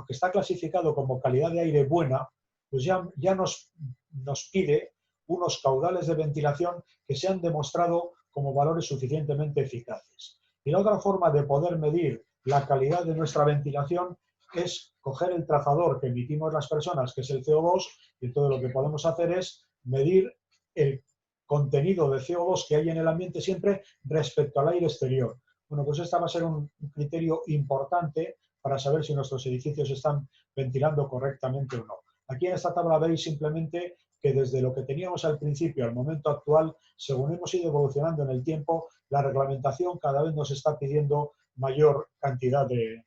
está clasificado como calidad de aire buena, pues ya nos pide unos caudales de ventilación que se han demostrado como valores suficientemente eficaces. Y la otra forma de poder medir la calidad de nuestra ventilación es coger el trazador que emitimos las personas, que es el CO2, y todo lo que podemos hacer es medir el contenido de CO2 que hay en el ambiente siempre respecto al aire exterior. Bueno, pues este va a ser un criterio importante para saber si nuestros edificios están ventilando correctamente o no. Aquí en esta tabla veis simplemente que desde lo que teníamos al principio al momento actual, según hemos ido evolucionando en el tiempo, la reglamentación cada vez nos está pidiendo mayor cantidad de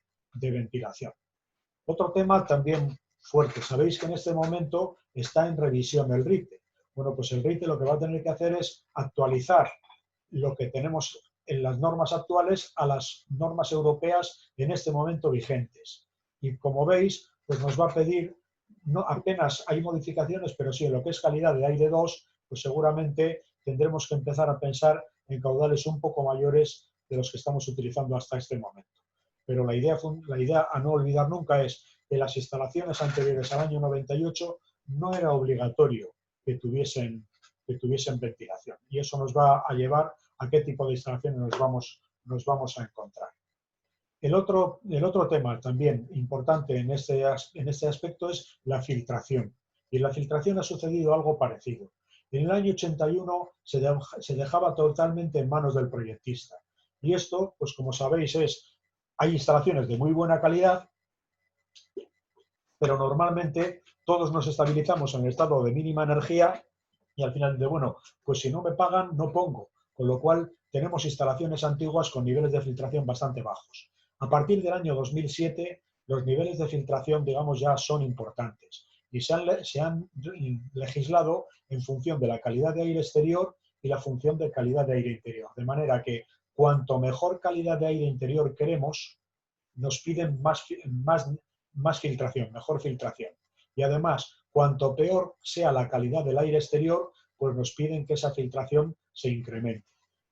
ventilación. Otro tema también fuerte. Sabéis que en este momento está en revisión el RITE. Bueno, pues el RITE lo que va a tener que hacer es actualizar lo que tenemos en las normas actuales a las normas europeas en este momento vigentes. Y como veis, pues nos va a pedir, no apenas hay modificaciones, pero sí en lo que es calidad de aire 2, pues seguramente tendremos que empezar a pensar en caudales un poco mayores de los que estamos utilizando hasta este momento. Pero la idea a no olvidar nunca es que las instalaciones anteriores al año 98 no era obligatorio que tuviesen ventilación. Y eso nos va a llevar a qué tipo de instalaciones nos vamos a encontrar. El otro tema también importante en este aspecto es la filtración. Y en la filtración ha sucedido algo parecido. En el año 81 se dejaba totalmente en manos del proyectista. Y esto, pues como sabéis, hay instalaciones de muy buena calidad, pero normalmente todos nos estabilizamos en el estado de mínima energía y al final de, bueno, pues si no me pagan, no pongo. Con lo cual tenemos instalaciones antiguas con niveles de filtración bastante bajos. A partir del año 2007, los niveles de filtración, digamos, ya son importantes y se han legislado en función de la calidad de aire exterior y la función de calidad de aire interior. De manera que cuanto mejor calidad de aire interior queremos, nos piden más filtración, mejor filtración. Y además, cuanto peor sea la calidad del aire exterior, pues nos piden que esa filtración se incremente.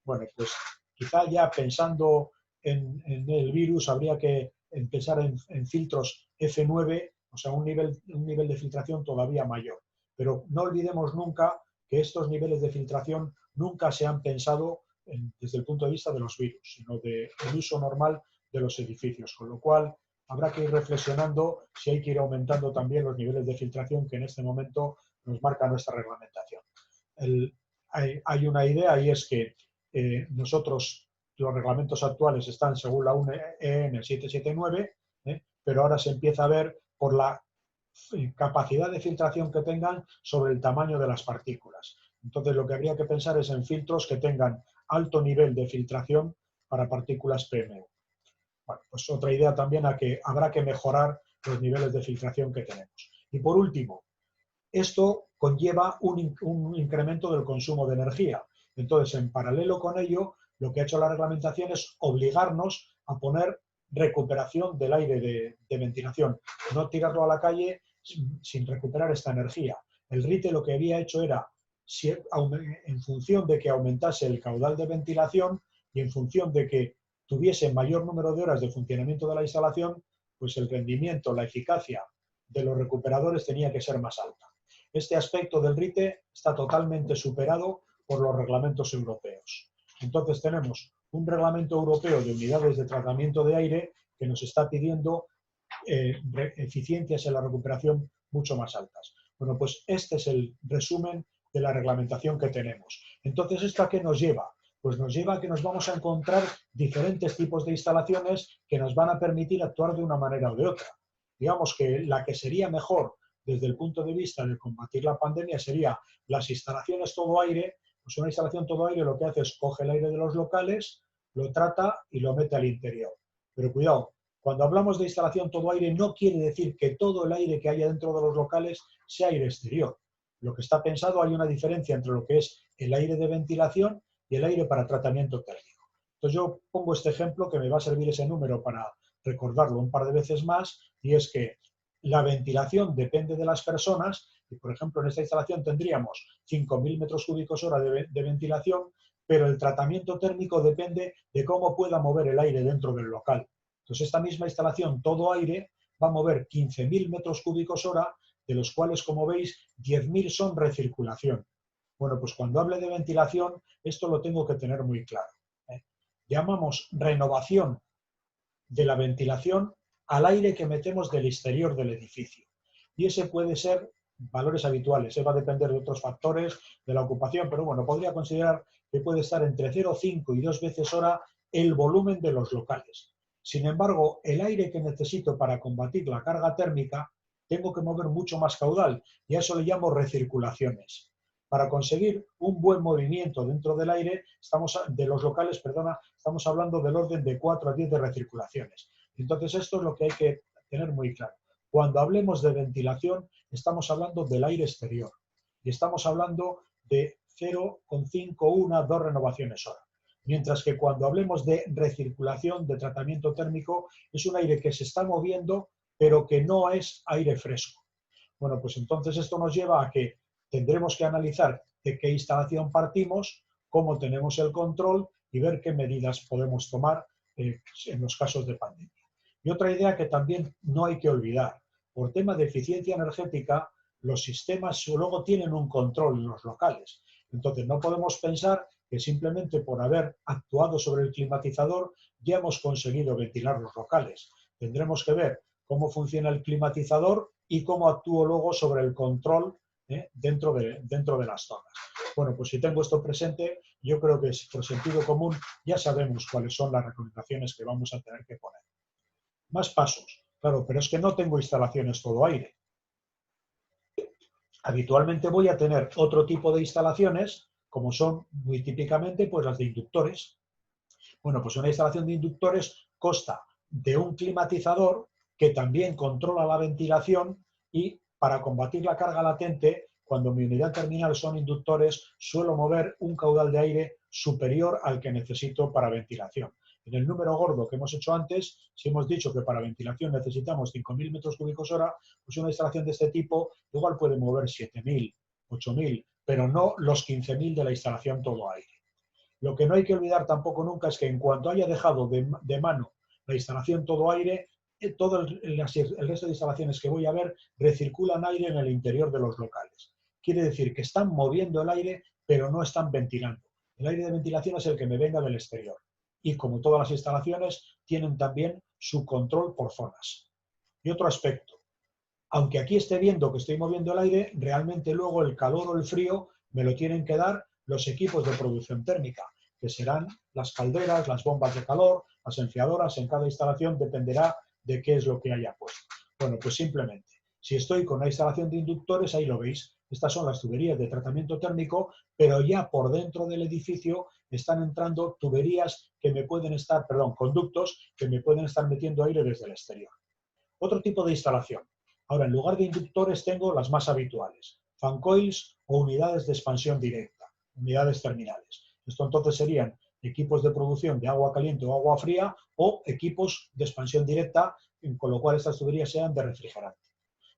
Bueno, pues quizá ya pensando en el virus habría que empezar en filtros F9, o sea, un nivel de filtración todavía mayor. Pero no olvidemos nunca que estos niveles de filtración nunca se han pensado desde el punto de vista de los virus, sino del uso normal de los edificios, con lo cual habrá que ir reflexionando si hay que ir aumentando también los niveles de filtración que en este momento nos marca nuestra reglamentación. Hay una idea y es que nosotros, los reglamentos actuales están según la EN 779, pero ahora se empieza a ver por la capacidad de filtración que tengan sobre el tamaño de las partículas. Entonces lo que habría que pensar es en filtros que tengan alto nivel de filtración para partículas PM1. Bueno, pues otra idea también a que habrá que mejorar los niveles de filtración que tenemos. Y por último, esto conlleva un incremento del consumo de energía. Entonces, en paralelo con ello, lo que ha hecho la reglamentación es obligarnos a poner recuperación del aire de ventilación, no tirarlo a la calle sin recuperar esta energía. El RITE lo que había hecho era, en función de que aumentase el caudal de ventilación y en función de que tuviese mayor número de horas de funcionamiento de la instalación, pues el rendimiento, la eficacia de los recuperadores tenía que ser más alta. Este aspecto del RITE está totalmente superado por los reglamentos europeos. Entonces tenemos un reglamento europeo de unidades de tratamiento de aire que nos está pidiendo eficiencias en la recuperación mucho más altas. Bueno, pues este es el resumen de la reglamentación que tenemos. Entonces, ¿esto a qué nos lleva? Pues nos lleva a que nos vamos a encontrar diferentes tipos de instalaciones que nos van a permitir actuar de una manera o de otra. Digamos que la que sería mejor desde el punto de vista de combatir la pandemia sería las instalaciones todo aire. Pues una instalación todo aire lo que hace es coge el aire de los locales, lo trata y lo mete al interior. Pero cuidado, cuando hablamos de instalación todo aire no quiere decir que todo el aire que haya dentro de los locales sea aire exterior. Lo que está pensado, hay una diferencia entre lo que es el aire de ventilación y el aire para tratamiento térmico. Entonces yo pongo este ejemplo que me va a servir ese número para recordarlo un par de veces más, y es que la ventilación depende de las personas y, por ejemplo, en esta instalación tendríamos 5.000 metros cúbicos hora de ventilación, pero el tratamiento térmico depende de cómo pueda mover el aire dentro del local. Entonces esta misma instalación todo aire va a mover 15.000 metros cúbicos hora, de los cuales, como veis, 10.000 son recirculación. Bueno, pues cuando hable de ventilación, esto lo tengo que tener muy claro. Llamamos renovación de la ventilación al aire que metemos del exterior del edificio. Y ese puede ser valores habituales, va a depender de otros factores de la ocupación, pero bueno, podría considerar que puede estar entre 0,5 y 2 veces hora el volumen de los locales. Sin embargo, el aire que necesito para combatir la carga térmica, tengo que mover mucho más caudal, y a eso le llamo recirculaciones. Para conseguir un buen movimiento dentro del aire, de los locales, estamos hablando del orden de 4 a 10 de recirculaciones. Entonces esto es lo que hay que tener muy claro. Cuando hablemos de ventilación, estamos hablando del aire exterior y estamos hablando de 0,5, 1, 2 renovaciones hora. Mientras que cuando hablemos de recirculación, de tratamiento térmico, es un aire que se está moviendo, pero que no es aire fresco. Bueno, pues entonces esto nos lleva a que tendremos que analizar de qué instalación partimos, cómo tenemos el control y ver qué medidas podemos tomar en los casos de pandemia. Y otra idea que también no hay que olvidar, por tema de eficiencia energética, los sistemas luego tienen un control en los locales. Entonces no podemos pensar que simplemente por haber actuado sobre el climatizador ya hemos conseguido ventilar los locales. Tendremos que ver cómo funciona el climatizador y cómo actúo luego sobre el control dentro de las zonas. Bueno, pues si tengo esto presente, yo creo que por sentido común ya sabemos cuáles son las recomendaciones que vamos a tener que poner. Más pasos, claro, pero es que no tengo instalaciones todo aire. Habitualmente voy a tener otro tipo de instalaciones, como son muy típicamente pues las de inductores. Bueno, pues una instalación de inductores consta de un climatizador que también controla la ventilación y para combatir la carga latente, cuando mi unidad terminal son inductores, suelo mover un caudal de aire superior al que necesito para ventilación. En el número gordo que hemos hecho antes, si hemos dicho que para ventilación necesitamos 5.000 metros cúbicos hora, pues una instalación de este tipo igual puede mover 7.000, 8.000, pero no los 15.000 de la instalación todo aire. Lo que no hay que olvidar tampoco nunca es que en cuanto haya dejado de mano la instalación todo aire, todo el resto de instalaciones que voy a ver recirculan aire en el interior de los locales. Quiere decir que están moviendo el aire, pero no están ventilando. El aire de ventilación es el que me venga del exterior. Y como todas las instalaciones, tienen también su control por zonas. Y otro aspecto, aunque aquí esté viendo que estoy moviendo el aire, realmente luego el calor o el frío me lo tienen que dar los equipos de producción térmica, que serán las calderas, las bombas de calor, las enfriadoras. En cada instalación dependerá de qué es lo que haya puesto. Bueno, pues simplemente, si estoy con una instalación de inductores, ahí lo veis. Estas son las tuberías de tratamiento térmico, pero ya por dentro del edificio están entrando tuberías que me pueden estar, conductos que me pueden estar metiendo aire desde el exterior. Otro tipo de instalación. Ahora, en lugar de inductores tengo las más habituales, fan coils o unidades de expansión directa, unidades terminales. Esto entonces serían equipos de producción de agua caliente o agua fría o equipos de expansión directa, con lo cual estas tuberías sean de refrigerante.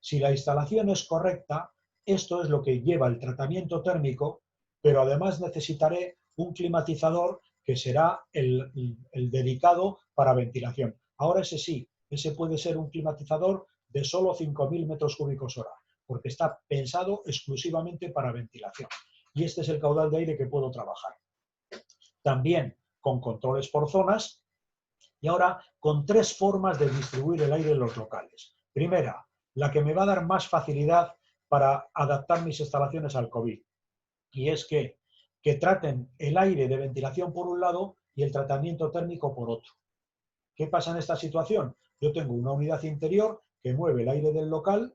Si la instalación es correcta, esto es lo que lleva el tratamiento térmico, pero además necesitaré un climatizador que será el dedicado para ventilación. Ahora ese sí, ese puede ser un climatizador de solo 5.000 metros cúbicos hora, porque está pensado exclusivamente para ventilación. Y este es el caudal de aire que puedo trabajar. También con controles por zonas y ahora con 3 formas de distribuir el aire en los locales. Primera, la que me va a dar más facilidad para adaptar mis instalaciones al COVID. Y es que traten el aire de ventilación por un lado y el tratamiento térmico por otro. ¿Qué pasa en esta situación? Yo tengo una unidad interior que mueve el aire del local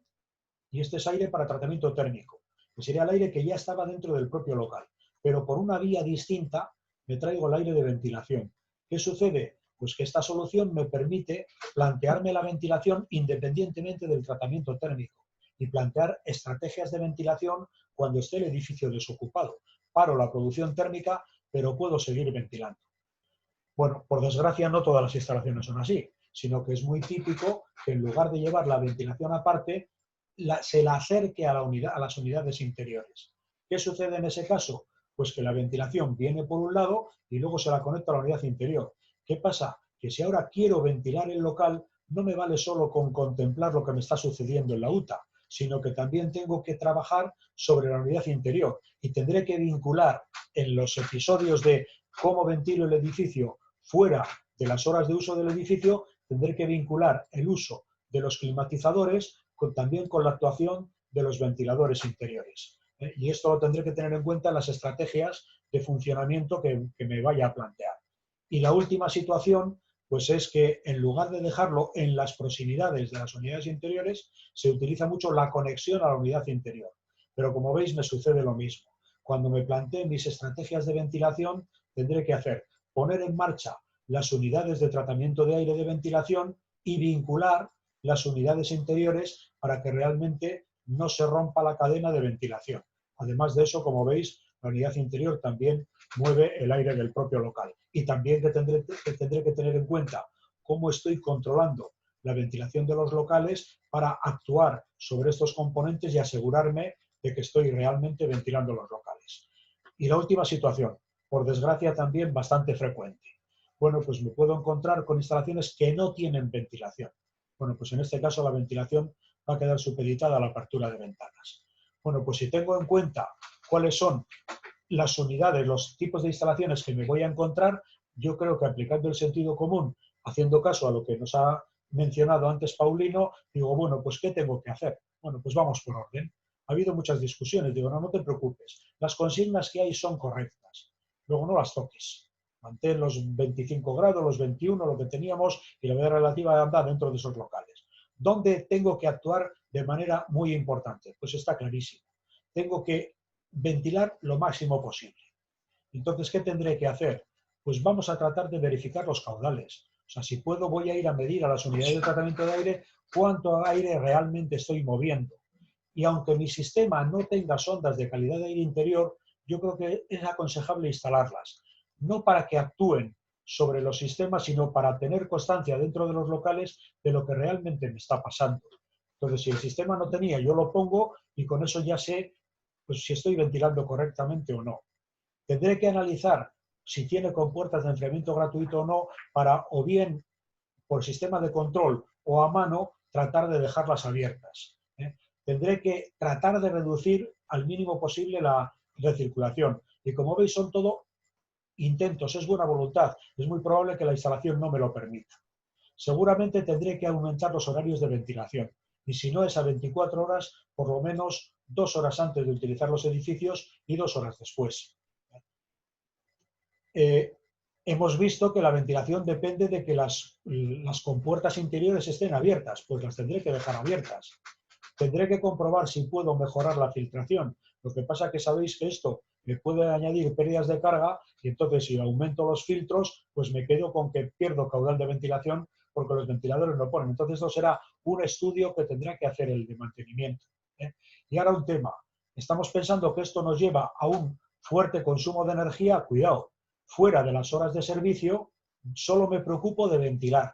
y este es aire para tratamiento térmico, que sería el aire que ya estaba dentro del propio local. Pero por una vía distinta me traigo el aire de ventilación. ¿Qué sucede? Pues que esta solución me permite plantearme la ventilación independientemente del tratamiento térmico y plantear estrategias de ventilación cuando esté el edificio desocupado. Paro la producción térmica, pero puedo seguir ventilando. Bueno, por desgracia no todas las instalaciones son así, sino que es muy típico que en lugar de llevar la ventilación aparte, se la acerque a las unidades interiores. ¿Qué sucede en ese caso? Pues que la ventilación viene por un lado y luego se la conecta a la unidad interior. ¿Qué pasa? Que si ahora quiero ventilar el local, no me vale solo con contemplar lo que me está sucediendo en la UTA, sino que también tengo que trabajar sobre la unidad interior y tendré que vincular en los episodios de cómo ventilo el edificio fuera de las horas de uso del edificio, tendré que vincular el uso de los climatizadores también con la actuación de los ventiladores interiores. Y esto lo tendré que tener en cuenta en las estrategias de funcionamiento que me vaya a plantear. Y la última situación, pues es que en lugar de dejarlo en las proximidades de las unidades interiores, se utiliza mucho la conexión a la unidad interior. Pero como veis, me sucede lo mismo. Cuando me plantee mis estrategias de ventilación, tendré que poner en marcha las unidades de tratamiento de aire de ventilación y vincular las unidades interiores para que realmente no se rompa la cadena de ventilación. Además de eso, como veis, la unidad interior también mueve el aire del propio local. Y también tendré que tener en cuenta cómo estoy controlando la ventilación de los locales para actuar sobre estos componentes y asegurarme de que estoy realmente ventilando los locales. Y la última situación, por desgracia también bastante frecuente. Bueno, pues me puedo encontrar con instalaciones que no tienen ventilación. Bueno, pues en este caso la ventilación va a quedar supeditada a la apertura de ventanas. Bueno, pues si tengo en cuenta cuáles son las unidades, los tipos de instalaciones que me voy a encontrar, yo creo que aplicando el sentido común, haciendo caso a lo que nos ha mencionado antes Paulino, digo, bueno, pues ¿qué tengo que hacer? Bueno, pues vamos por orden. Ha habido muchas discusiones, digo, no, no te preocupes, las consignas que hay son correctas, luego no las toques. Mantén los 25 grados, los 21, lo que teníamos, y la medida relativa anda dentro de esos locales. ¿Dónde tengo que actuar de manera muy importante? Pues está clarísimo. Tengo que ventilar lo máximo posible. Entonces, ¿qué tendré que hacer? Pues vamos a tratar de verificar los caudales. O sea, si puedo, voy a ir a medir a las unidades de tratamiento de aire cuánto aire realmente estoy moviendo. Y aunque mi sistema no tenga sondas de calidad de aire interior, yo creo que es aconsejable instalarlas. No para que actúen sobre los sistemas, sino para tener constancia dentro de los locales de lo que realmente me está pasando. Entonces, si el sistema no tenía, yo lo pongo y con eso ya sé pues, si estoy ventilando correctamente o no. Tendré que analizar si tiene compuertas de enfriamiento gratuito o no para, o bien por sistema de control o a mano, tratar de dejarlas abiertas. Tendré que tratar de reducir al mínimo posible la recirculación. Y como veis, son todo intentos, es buena voluntad. Es muy probable que la instalación no me lo permita. Seguramente tendré que aumentar los horarios de ventilación. Y si no es a 24 horas, por lo menos 2 horas antes de utilizar los edificios y 2 horas después. Hemos visto que la ventilación depende de que las compuertas interiores estén abiertas, pues las tendré que dejar abiertas. Tendré que comprobar si puedo mejorar la filtración. Lo que pasa es que sabéis que esto me puede añadir pérdidas de carga y entonces si aumento los filtros, pues me quedo con que pierdo caudal de ventilación porque los ventiladores no ponen. Entonces esto será un estudio que tendrá que hacer el de mantenimiento. Y ahora un tema. Estamos pensando que esto nos lleva a un fuerte consumo de energía. Cuidado. Fuera de las horas de servicio, solo me preocupo de ventilar,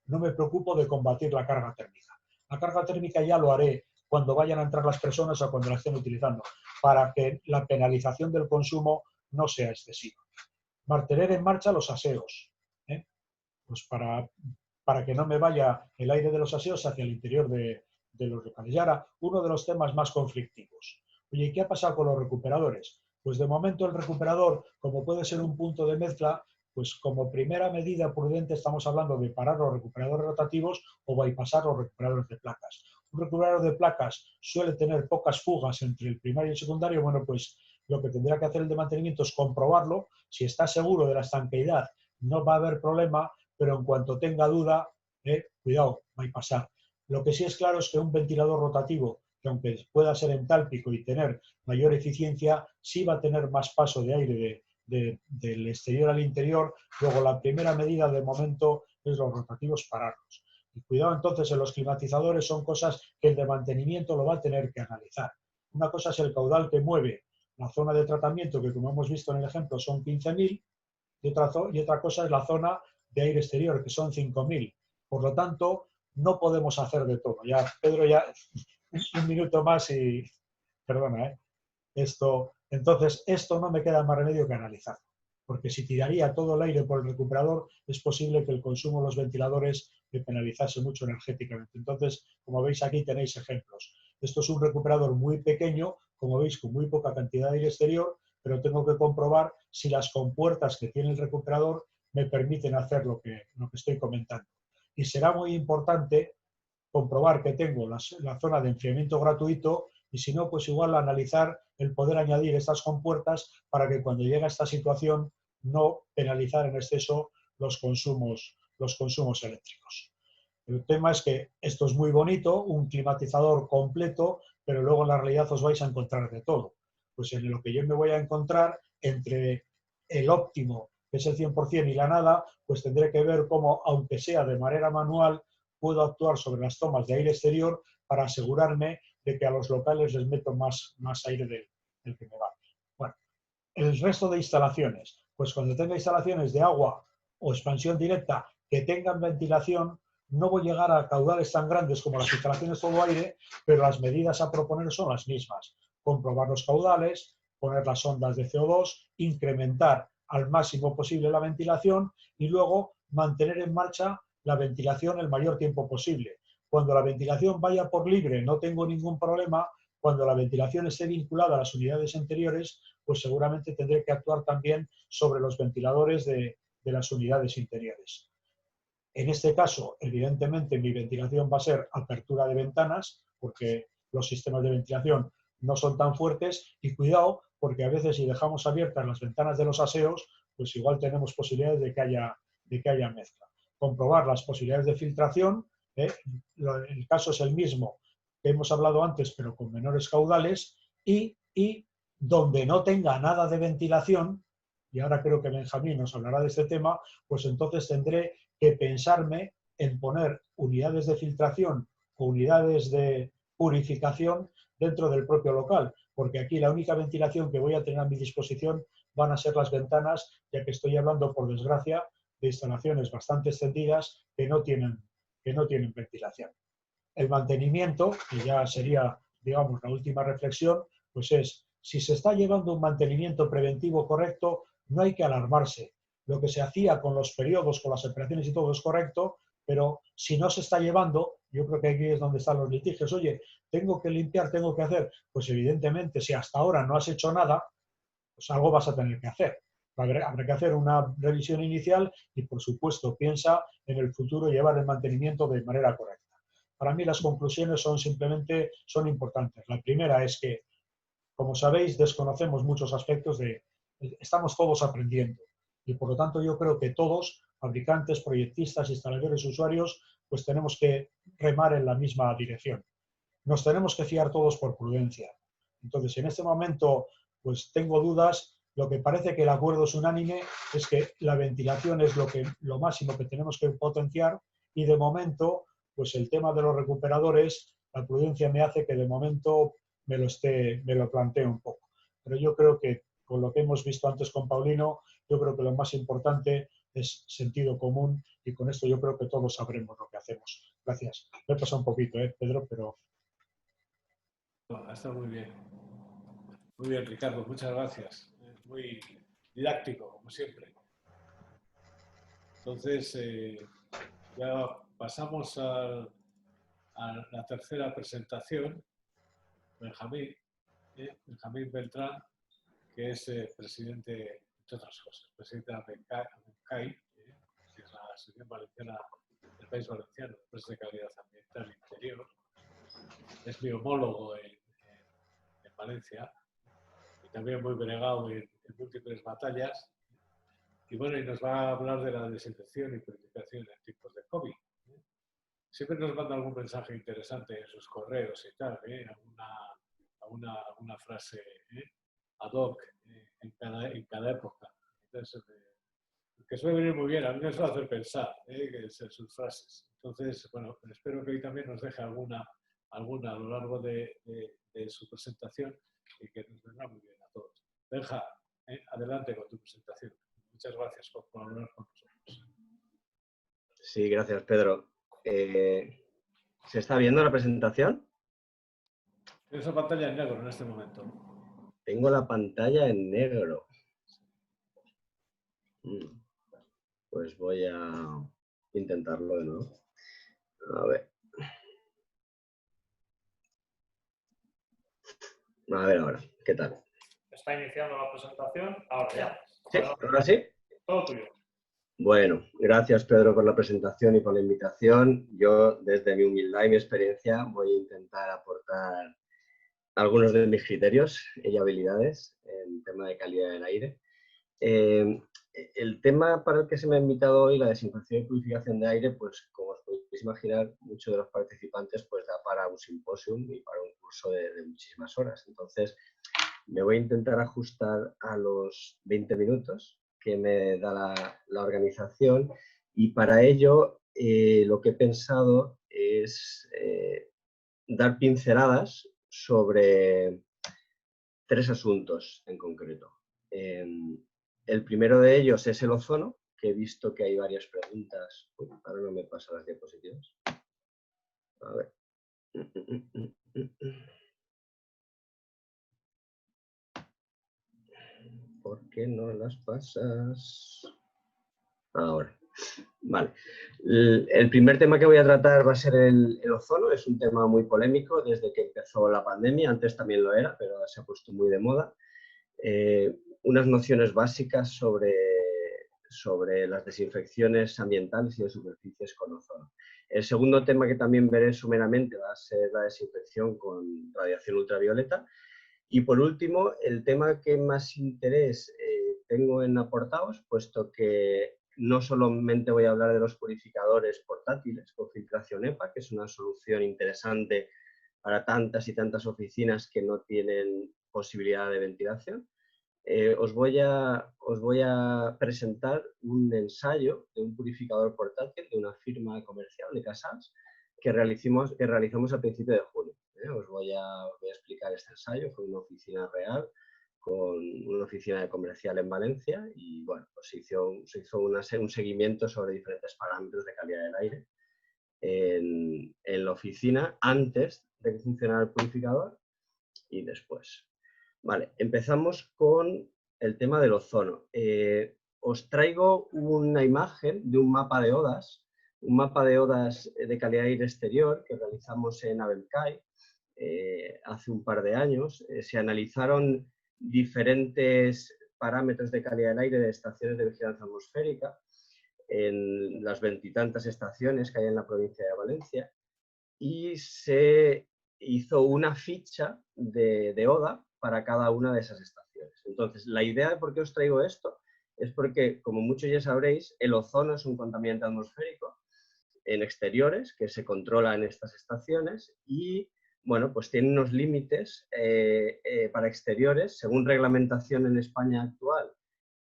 no me preocupo de combatir la carga térmica. La carga térmica ya lo haré cuando vayan a entrar las personas o cuando la estén utilizando, para que la penalización del consumo no sea excesiva. Mantener en marcha los aseos, pues para que no me vaya el aire de los aseos hacia el interior de los locales. Y ahora, uno de los temas más conflictivos. Oye, ¿qué ha pasado con los recuperadores? Pues de momento el recuperador, como puede ser un punto de mezcla, pues como primera medida prudente estamos hablando de parar los recuperadores rotativos o bypassar los recuperadores de placas. Un recuperador de placas suele tener pocas fugas entre el primario y el secundario. Bueno, pues lo que tendrá que hacer el de mantenimiento es comprobarlo. Si está seguro de la estanqueidad, no va a haber problema, pero en cuanto tenga duda, cuidado, bypassar. Lo que sí es claro es que un ventilador rotativo, que aunque pueda ser entálpico y tener mayor eficiencia, sí va a tener más paso de aire del exterior al interior. Luego, la primera medida de momento es los rotativos pararlos. Y cuidado entonces en los climatizadores, son cosas que el de mantenimiento lo va a tener que analizar. Una cosa es el caudal que mueve la zona de tratamiento, que como hemos visto en el ejemplo son 15.000, y otra cosa es la zona de aire exterior, que son 5.000. Por lo tanto, no podemos hacer de todo. Ya, Pedro, ya un minuto más y... Perdona, Entonces, esto no me queda más remedio que analizar. Porque si tiraría todo el aire por el recuperador, es posible que el consumo de los ventiladores me penalizase mucho energéticamente. Entonces, como veis aquí tenéis ejemplos. Esto es un recuperador muy pequeño, como veis, con muy poca cantidad de aire exterior, pero tengo que comprobar si las compuertas que tiene el recuperador me permiten hacer lo que estoy comentando. Y será muy importante comprobar que tengo la zona de enfriamiento gratuito y si no, pues igual analizar el poder añadir estas compuertas para que cuando llegue a esta situación no penalizar en exceso los consumos eléctricos. El tema es que esto es muy bonito, un climatizador completo, pero luego en la realidad os vais a encontrar de todo. Pues en lo que yo me voy a encontrar entre el óptimo, que es el 100%, y la nada, pues tendré que ver cómo, aunque sea de manera manual, puedo actuar sobre las tomas de aire exterior para asegurarme de que a los locales les meto más aire del que me va. Bueno, el resto de instalaciones, pues cuando tenga instalaciones de agua o expansión directa que tengan ventilación, no voy a llegar a caudales tan grandes como las instalaciones todo aire, pero las medidas a proponer son las mismas. Comprobar los caudales, poner las sondas de CO2, incrementar al máximo posible la ventilación y luego mantener en marcha la ventilación el mayor tiempo posible. Cuando la ventilación vaya por libre, no tengo ningún problema, Cuando la ventilación esté vinculada a las unidades interiores, pues seguramente tendré que actuar también sobre los ventiladores de las unidades interiores. En este caso, evidentemente, mi ventilación va a ser apertura de ventanas, porque los sistemas de ventilación no son tan fuertes, y cuidado, porque a veces si dejamos abiertas las ventanas de los aseos, pues igual tenemos posibilidades de que haya mezcla. Comprobar las posibilidades de filtración, el caso es el mismo que hemos hablado antes, pero con menores caudales, y donde no tenga nada de ventilación, y ahora creo que Benjamín nos hablará de este tema, pues entonces tendré que pensarme en poner unidades de filtración o unidades de purificación dentro del propio local, porque aquí la única ventilación que voy a tener a mi disposición van a ser las ventanas, ya que estoy hablando, por desgracia, de instalaciones bastante extendidas que no tienen ventilación. El mantenimiento, que ya sería, digamos, la última reflexión, pues es, si se está llevando un mantenimiento preventivo correcto, no hay que alarmarse. Lo que se hacía con los periodos, con las operaciones y todo es correcto, pero si no se está llevando, yo creo que aquí es donde están los litigios. Oye, tengo que limpiar, tengo que hacer. Pues evidentemente, si hasta ahora no has hecho nada, pues algo vas a tener que hacer. Habrá que hacer una revisión inicial y, por supuesto, piensa en el futuro llevar el mantenimiento de manera correcta. Para mí las conclusiones son importantes. La primera es que, como sabéis, desconocemos muchos aspectos estamos todos aprendiendo. Y por lo tanto yo creo que todos, fabricantes, proyectistas, instaladores, usuarios, pues tenemos que remar en la misma dirección. Nos tenemos que fiar todos por prudencia. Entonces, en este momento, pues tengo dudas. Lo que parece que el acuerdo es unánime es que la ventilación es lo máximo que tenemos que potenciar, y de momento, pues el tema de los recuperadores, la prudencia me hace que de momento me lo plantee un poco. Pero yo creo que con lo que hemos visto antes con Paulino, yo creo que lo más importante es sentido común, y con esto yo creo que todos sabremos lo que hacemos. Gracias. Me he pasado un poquito, Pedro, pero... Está muy bien. Muy bien, Ricardo, muchas gracias. Muy didáctico, como siempre. Entonces, ya pasamos a la tercera presentación. Benjamín Beltrán, que es presidente, entre otras cosas, presidente de AMECAI, que es la Asociación Valenciana del País Valenciano, Empresas de Calidad Ambiental Interior. Es mi homólogo en Valencia y también muy bregado en múltiples batallas. Y bueno, y nos va a hablar de la desinfección y purificación en tiempos de COVID. Siempre nos manda algún mensaje interesante en sus correos y tal, alguna frase ad hoc en cada época. Entonces, que suele venir muy bien, a mí me suele hacer pensar sus frases. Entonces, bueno, espero que hoy también nos deje alguna a lo largo de su presentación, y que nos vendrá muy bien a todos. Benja, adelante con tu presentación. Muchas gracias por colaborar con nosotros. Sí, gracias, Pedro. ¿Se está viendo la presentación? Tienes la pantalla en negro en este momento. Tengo la pantalla en negro. Pues voy a intentarlo de nuevo. A ver. A ver ahora, ¿qué tal? Está iniciando la presentación. Ahora ya. ¿Sí? ¿Ahora sí? Todo tuyo. Bueno, gracias, Pedro, por la presentación y por la invitación. Yo, desde mi humildad y mi experiencia, voy a intentar aportar algunos de mis criterios y habilidades en tema de calidad del aire. El tema para el que se me ha invitado hoy, la desinfección y purificación de aire, pues como os podéis imaginar, muchos de los participantes pues da para un simposium y para un curso de muchísimas horas. Entonces, me voy a intentar ajustar a los 20 minutos que me da la organización, y para ello lo que he pensado es dar pinceladas sobre 3 asuntos en concreto. El primero de ellos es el ozono, que he visto que hay varias preguntas. Uy, ahora no me pasan las diapositivas. A ver. ¿Por qué no las pasas? Ahora. Vale. El primer tema que voy a tratar va a ser el ozono. Es un tema muy polémico desde que empezó la pandemia. Antes también lo era, pero ahora se ha puesto muy de moda. Unas nociones básicas sobre las desinfecciones ambientales y de superficies con ozono. El segundo tema que también veré sumeramente va a ser la desinfección con radiación ultravioleta. Y por último, el tema que más interés tengo en aportaos, puesto que no solamente voy a hablar de los purificadores portátiles con filtración EPA, que es una solución interesante para tantas y tantas oficinas que no tienen posibilidad de ventilación. Os voy a presentar un ensayo de un purificador portátil de una firma comercial de Casals que realizamos a principios de junio. Os voy a explicar este ensayo. Fue una oficina real con una oficina de comercial en Valencia y bueno, pues se hizo un seguimiento sobre diferentes parámetros de calidad del aire en la oficina antes de que funcionara el purificador y después. Vale, empezamos con el tema del ozono. Os traigo una imagen de un mapa de odas de calidad de aire exterior que realizamos en Abelcai hace un par de años. Se analizaron diferentes parámetros de calidad del aire de estaciones de vigilancia atmosférica en las 20 y tantas estaciones que hay en la provincia de Valencia y se hizo una ficha de ODA para cada una de esas estaciones. Entonces, la idea de por qué os traigo esto es porque, como muchos ya sabréis, el ozono es un contaminante atmosférico en exteriores que se controla en estas estaciones y, bueno, pues tiene unos límites para exteriores, según reglamentación en España actual,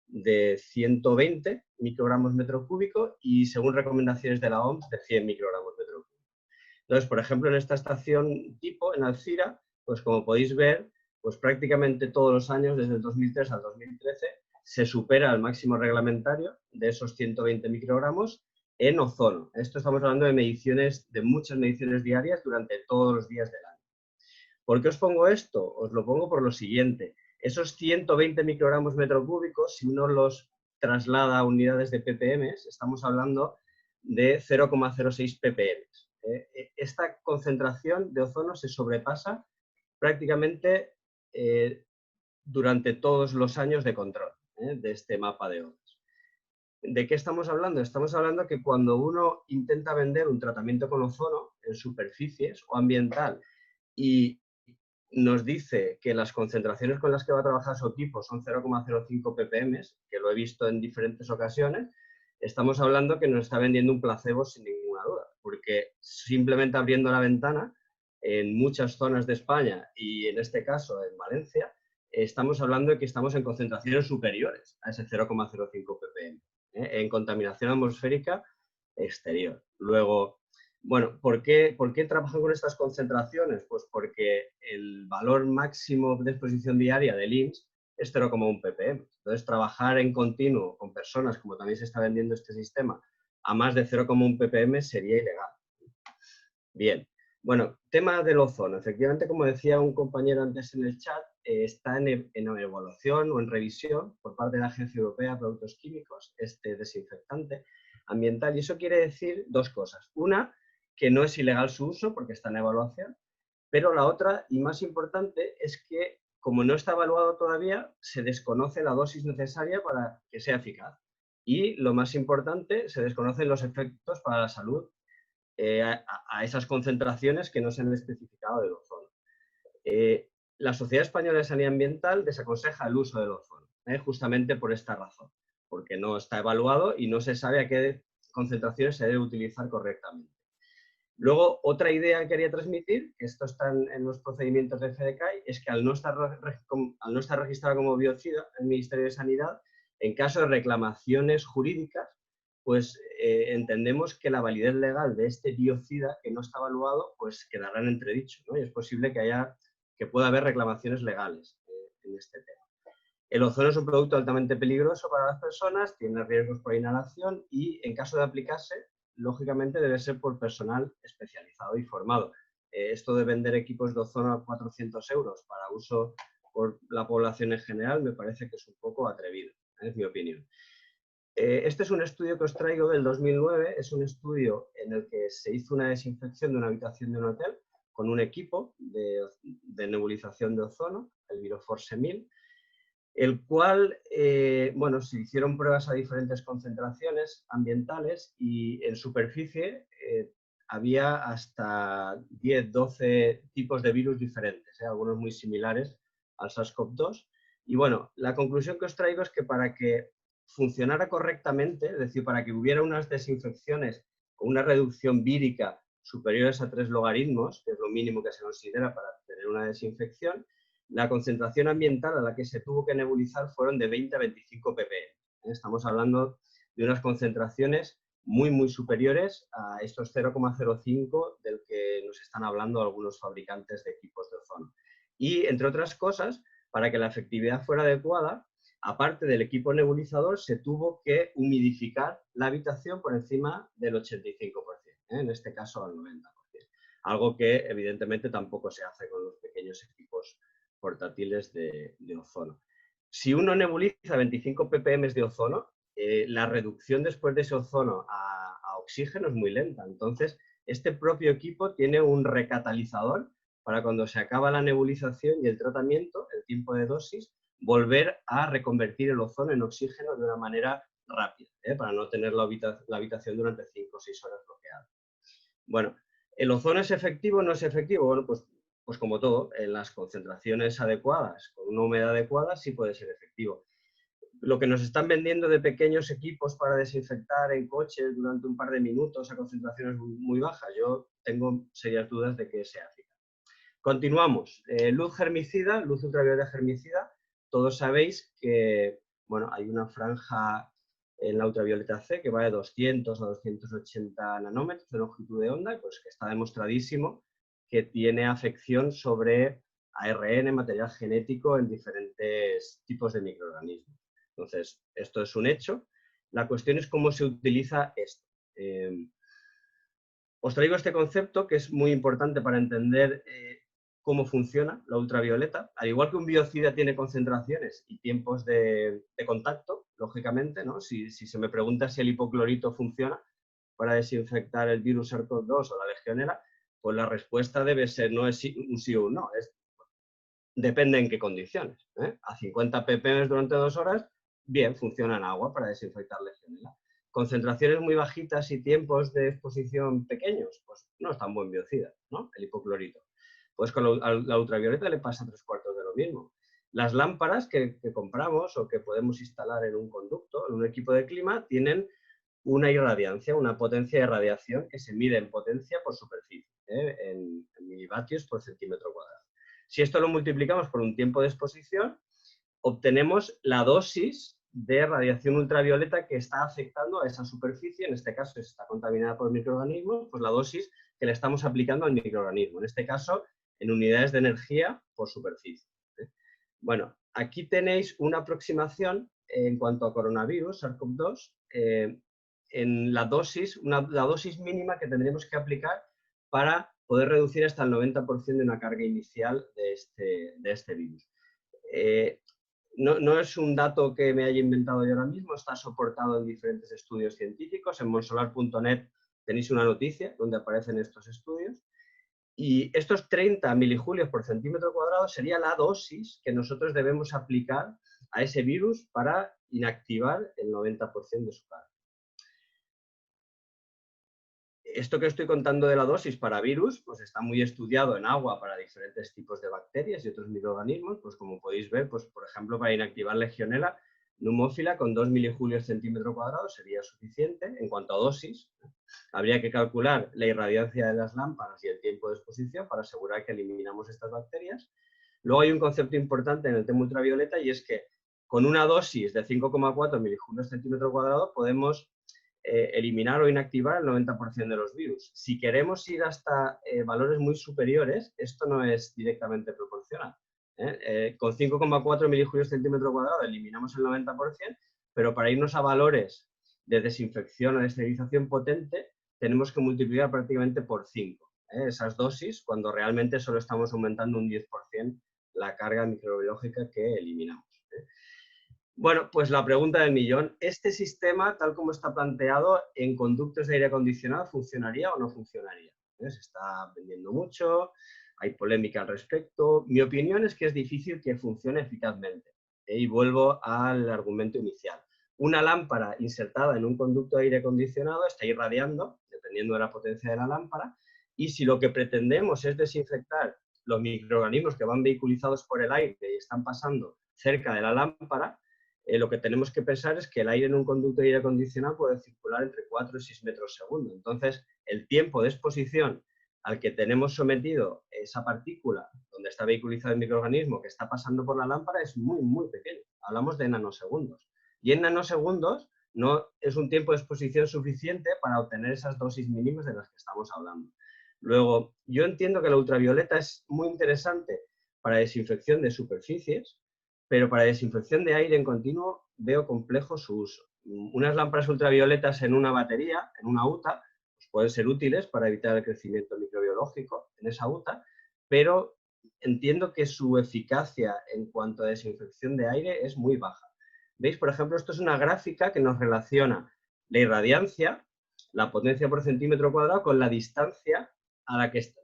de 120 microgramos metro cúbico y, según recomendaciones de la OMS, de 100 microgramos metro cúbico. Entonces, por ejemplo, en esta estación tipo, en Alcira, pues como podéis ver, pues prácticamente todos los años, desde el 2003 al 2013, se supera el máximo reglamentario de esos 120 microgramos en ozono. Esto estamos hablando de mediciones, de muchas mediciones diarias durante todos los días del año. ¿Por qué os pongo esto? Os lo pongo por lo siguiente. Esos 120 microgramos metro cúbicos, si uno los traslada a unidades de ppm, estamos hablando de 0,06 ppm. Esta concentración de ozono se sobrepasa prácticamente durante todos los años de control de este mapa de odas. ¿De qué estamos hablando? Estamos hablando que cuando uno intenta vender un tratamiento con ozono en superficies o ambiental y nos dice que las concentraciones con las que va a trabajar su equipo son 0,05 ppm, que lo he visto en diferentes ocasiones, estamos hablando que nos está vendiendo un placebo sin ninguna duda, porque simplemente abriendo la ventana en muchas zonas de España y en este caso en Valencia, estamos hablando de que estamos en concentraciones superiores a ese 0,05 ppm, en contaminación atmosférica exterior. Luego, bueno, ¿por qué trabajan con estas concentraciones? Pues porque el valor máximo de exposición diaria del INS es 0,1 ppm. Entonces, trabajar en continuo con personas, como también se está vendiendo este sistema, a más de 0,1 ppm sería ilegal. Bien, bueno, tema del ozono. Efectivamente, como decía un compañero antes en el chat, está en evaluación o en revisión por parte de la Agencia Europea de Productos Químicos, este desinfectante ambiental. Y eso quiere decir dos cosas. Una, que no es ilegal su uso porque está en evaluación, pero la otra, y más importante, es que como no está evaluado todavía, se desconoce la dosis necesaria para que sea eficaz. Y lo más importante, se desconocen los efectos para la salud a esas concentraciones que no se han especificado del ozono. La Sociedad Española de Sanidad Ambiental desaconseja el uso del ozono, justamente por esta razón, porque no está evaluado y no se sabe a qué concentraciones se debe utilizar correctamente. Luego, otra idea que quería transmitir, que esto está en los procedimientos de FDCAI, es que al no estar registrado como biocida en el Ministerio de Sanidad, en caso de reclamaciones jurídicas, pues entendemos que la validez legal de este biocida que no está evaluado, pues quedará en entredicho, ¿no? Y es posible que pueda haber reclamaciones legales en este tema. El ozono es un producto altamente peligroso para las personas, tiene riesgos por inhalación y, en caso de aplicarse, lógicamente debe ser por personal especializado y formado. Esto de vender equipos de ozono a 400 € para uso por la población en general me parece que es un poco atrevido, es mi opinión. Este es un estudio que os traigo del 2009, es un estudio en el que se hizo una desinfección de una habitación de un hotel con un equipo de nebulización de ozono, el Viroforce 1000, el cual, bueno, se hicieron pruebas a diferentes concentraciones ambientales y en superficie había hasta 10, 12 tipos de virus diferentes, algunos muy similares al SARS-CoV-2. Y bueno, la conclusión que os traigo es que para que funcionara correctamente, es decir, para que hubiera unas desinfecciones con una reducción vírica superiores a 3 logaritmos, que es lo mínimo que se considera para tener una desinfección, la concentración ambiental a la que se tuvo que nebulizar fueron de 20 a 25 ppm. Estamos hablando de unas concentraciones muy, muy superiores a estos 0,05 del que nos están hablando algunos fabricantes de equipos de ozono. Y, entre otras cosas, para que la efectividad fuera adecuada, aparte del equipo nebulizador, se tuvo que humidificar la habitación por encima del 85%, en este caso al 90%. Algo que, evidentemente, tampoco se hace con los pequeños equipos portátiles de ozono. Si uno nebuliza 25 ppm de ozono, la reducción después de ese ozono a oxígeno es muy lenta. Entonces, este propio equipo tiene un recatalizador para cuando se acaba la nebulización y el tratamiento, el tiempo de dosis, volver a reconvertir el ozono en oxígeno de una manera rápida, para no tener la habitación durante 5 o 6 horas bloqueada. Bueno, ¿el ozono es efectivo o no es efectivo? Bueno, pues como todo, en las concentraciones adecuadas, con una humedad adecuada, sí puede ser efectivo. Lo que nos están vendiendo de pequeños equipos para desinfectar en coches durante un par de minutos a concentraciones muy bajas, yo tengo serias dudas de que sea eficaz. Continuamos. Luz germicida, luz ultravioleta germicida. Todos sabéis que, bueno, hay una franja en la ultravioleta C que va de 200 a 280 nanómetros de longitud de onda, pues que está demostradísimo que tiene afección sobre ARN, material genético en diferentes tipos de microorganismos. Entonces, esto es un hecho. La cuestión es cómo se utiliza esto. Os traigo este concepto que es muy importante para entender cómo funciona la ultravioleta. Al igual que un biocida tiene concentraciones y tiempos de contacto, lógicamente, ¿no? Si se me pregunta si el hipoclorito funciona para desinfectar el virus SARS-CoV-2 o la legionela, pues la respuesta debe ser no es un sí o un no, depende en qué condiciones. A 50 ppm durante 2 horas, bien, funciona en agua para desinfectar legionela. Concentraciones muy bajitas y tiempos de exposición pequeños, pues no es tan buen biocida, ¿no? El hipoclorito. Pues con la ultravioleta le pasa 3/4 de lo mismo. Las lámparas que compramos o que podemos instalar en un conducto, en un equipo de clima, tienen una irradiancia, una potencia de radiación que se mide en potencia por superficie, en milivatios por centímetro cuadrado. Si esto lo multiplicamos por un tiempo de exposición, obtenemos la dosis de radiación ultravioleta que está afectando a esa superficie, en este caso está contaminada por microorganismos, pues la dosis que le estamos aplicando al microorganismo, en este caso en unidades de energía por superficie. Bueno, aquí tenéis una aproximación en cuanto a coronavirus, SARS-CoV-2, en la dosis mínima que tendríamos que aplicar para poder reducir hasta el 90% de una carga inicial de este virus. No es un dato que me haya inventado yo ahora mismo, está soportado en diferentes estudios científicos. En monsolar.net tenéis una noticia donde aparecen estos estudios. Y estos 30 milijulios por centímetro cuadrado sería la dosis que nosotros debemos aplicar a ese virus para inactivar el 90% de su carga. Esto que estoy contando de la dosis para virus, pues está muy estudiado en agua para diferentes tipos de bacterias y otros microorganismos, pues como podéis ver, pues por ejemplo, para inactivar Legionella pneumófila con 2 milijulios centímetro cuadrado sería suficiente. En cuanto a dosis, habría que calcular la irradiancia de las lámparas y el tiempo de exposición para asegurar que eliminamos estas bacterias. Luego hay un concepto importante en el tema ultravioleta y es que con una dosis de 5,4 milijulios centímetro cuadrado podemos eliminar o inactivar el 90% de los virus. Si queremos ir hasta valores muy superiores, esto no es directamente proporcional. Con 5,4 milijulios centímetro cuadrado eliminamos el 90%, pero para irnos a valores de desinfección o de esterilización potente, tenemos que multiplicar prácticamente por 5 esas dosis, cuando realmente solo estamos aumentando un 10% la carga microbiológica que eliminamos. Bueno, pues la pregunta del millón. ¿Este sistema, tal como está planteado, en conductos de aire acondicionado, funcionaría o no funcionaría? Se está vendiendo mucho, hay polémica al respecto. Mi opinión es que es difícil que funcione eficazmente. Y vuelvo al argumento inicial. Una lámpara insertada en un conducto de aire acondicionado está irradiando, dependiendo de la potencia de la lámpara, y si lo que pretendemos es desinfectar los microorganismos que van vehiculizados por el aire y están pasando cerca de la lámpara, lo que tenemos que pensar es que el aire en un conducto de aire acondicionado puede circular entre 4 y 6 metros segundo. Entonces, el tiempo de exposición al que tenemos sometido esa partícula donde está vehiculizado el microorganismo que está pasando por la lámpara es muy, muy pequeño. Hablamos de nanosegundos. Y en nanosegundos no es un tiempo de exposición suficiente para obtener esas dosis mínimas de las que estamos hablando. Luego, yo entiendo que la ultravioleta es muy interesante para desinfección de superficies, pero para desinfección de aire en continuo veo complejo su uso. Unas lámparas ultravioletas en una batería, en una UTA, pues pueden ser útiles para evitar el crecimiento microbiológico en esa UTA, pero entiendo que su eficacia en cuanto a desinfección de aire es muy baja. ¿Veis? Por ejemplo, esto es una gráfica que nos relaciona la irradiancia, la potencia por centímetro cuadrado, con la distancia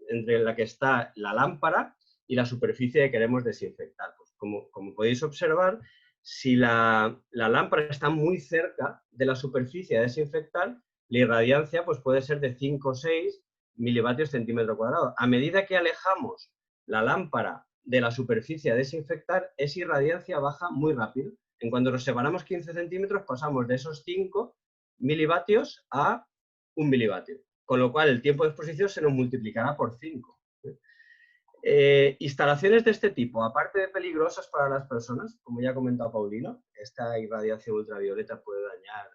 entre la que está la lámpara y la superficie que queremos desinfectar. Pues como podéis observar, si la lámpara está muy cerca de la superficie a desinfectar, la irradiancia pues, puede ser de 5 o 6 milivatios centímetro cuadrado. A medida que alejamos la lámpara de la superficie a desinfectar, esa irradiancia baja muy rápido. En cuanto nos separamos 15 centímetros, pasamos de esos 5 milivatios a 1 milivatio, con lo cual el tiempo de exposición se nos multiplicará por 5. Instalaciones de este tipo, aparte de peligrosas para las personas, como ya ha comentado Paulino, esta irradiación ultravioleta puede dañar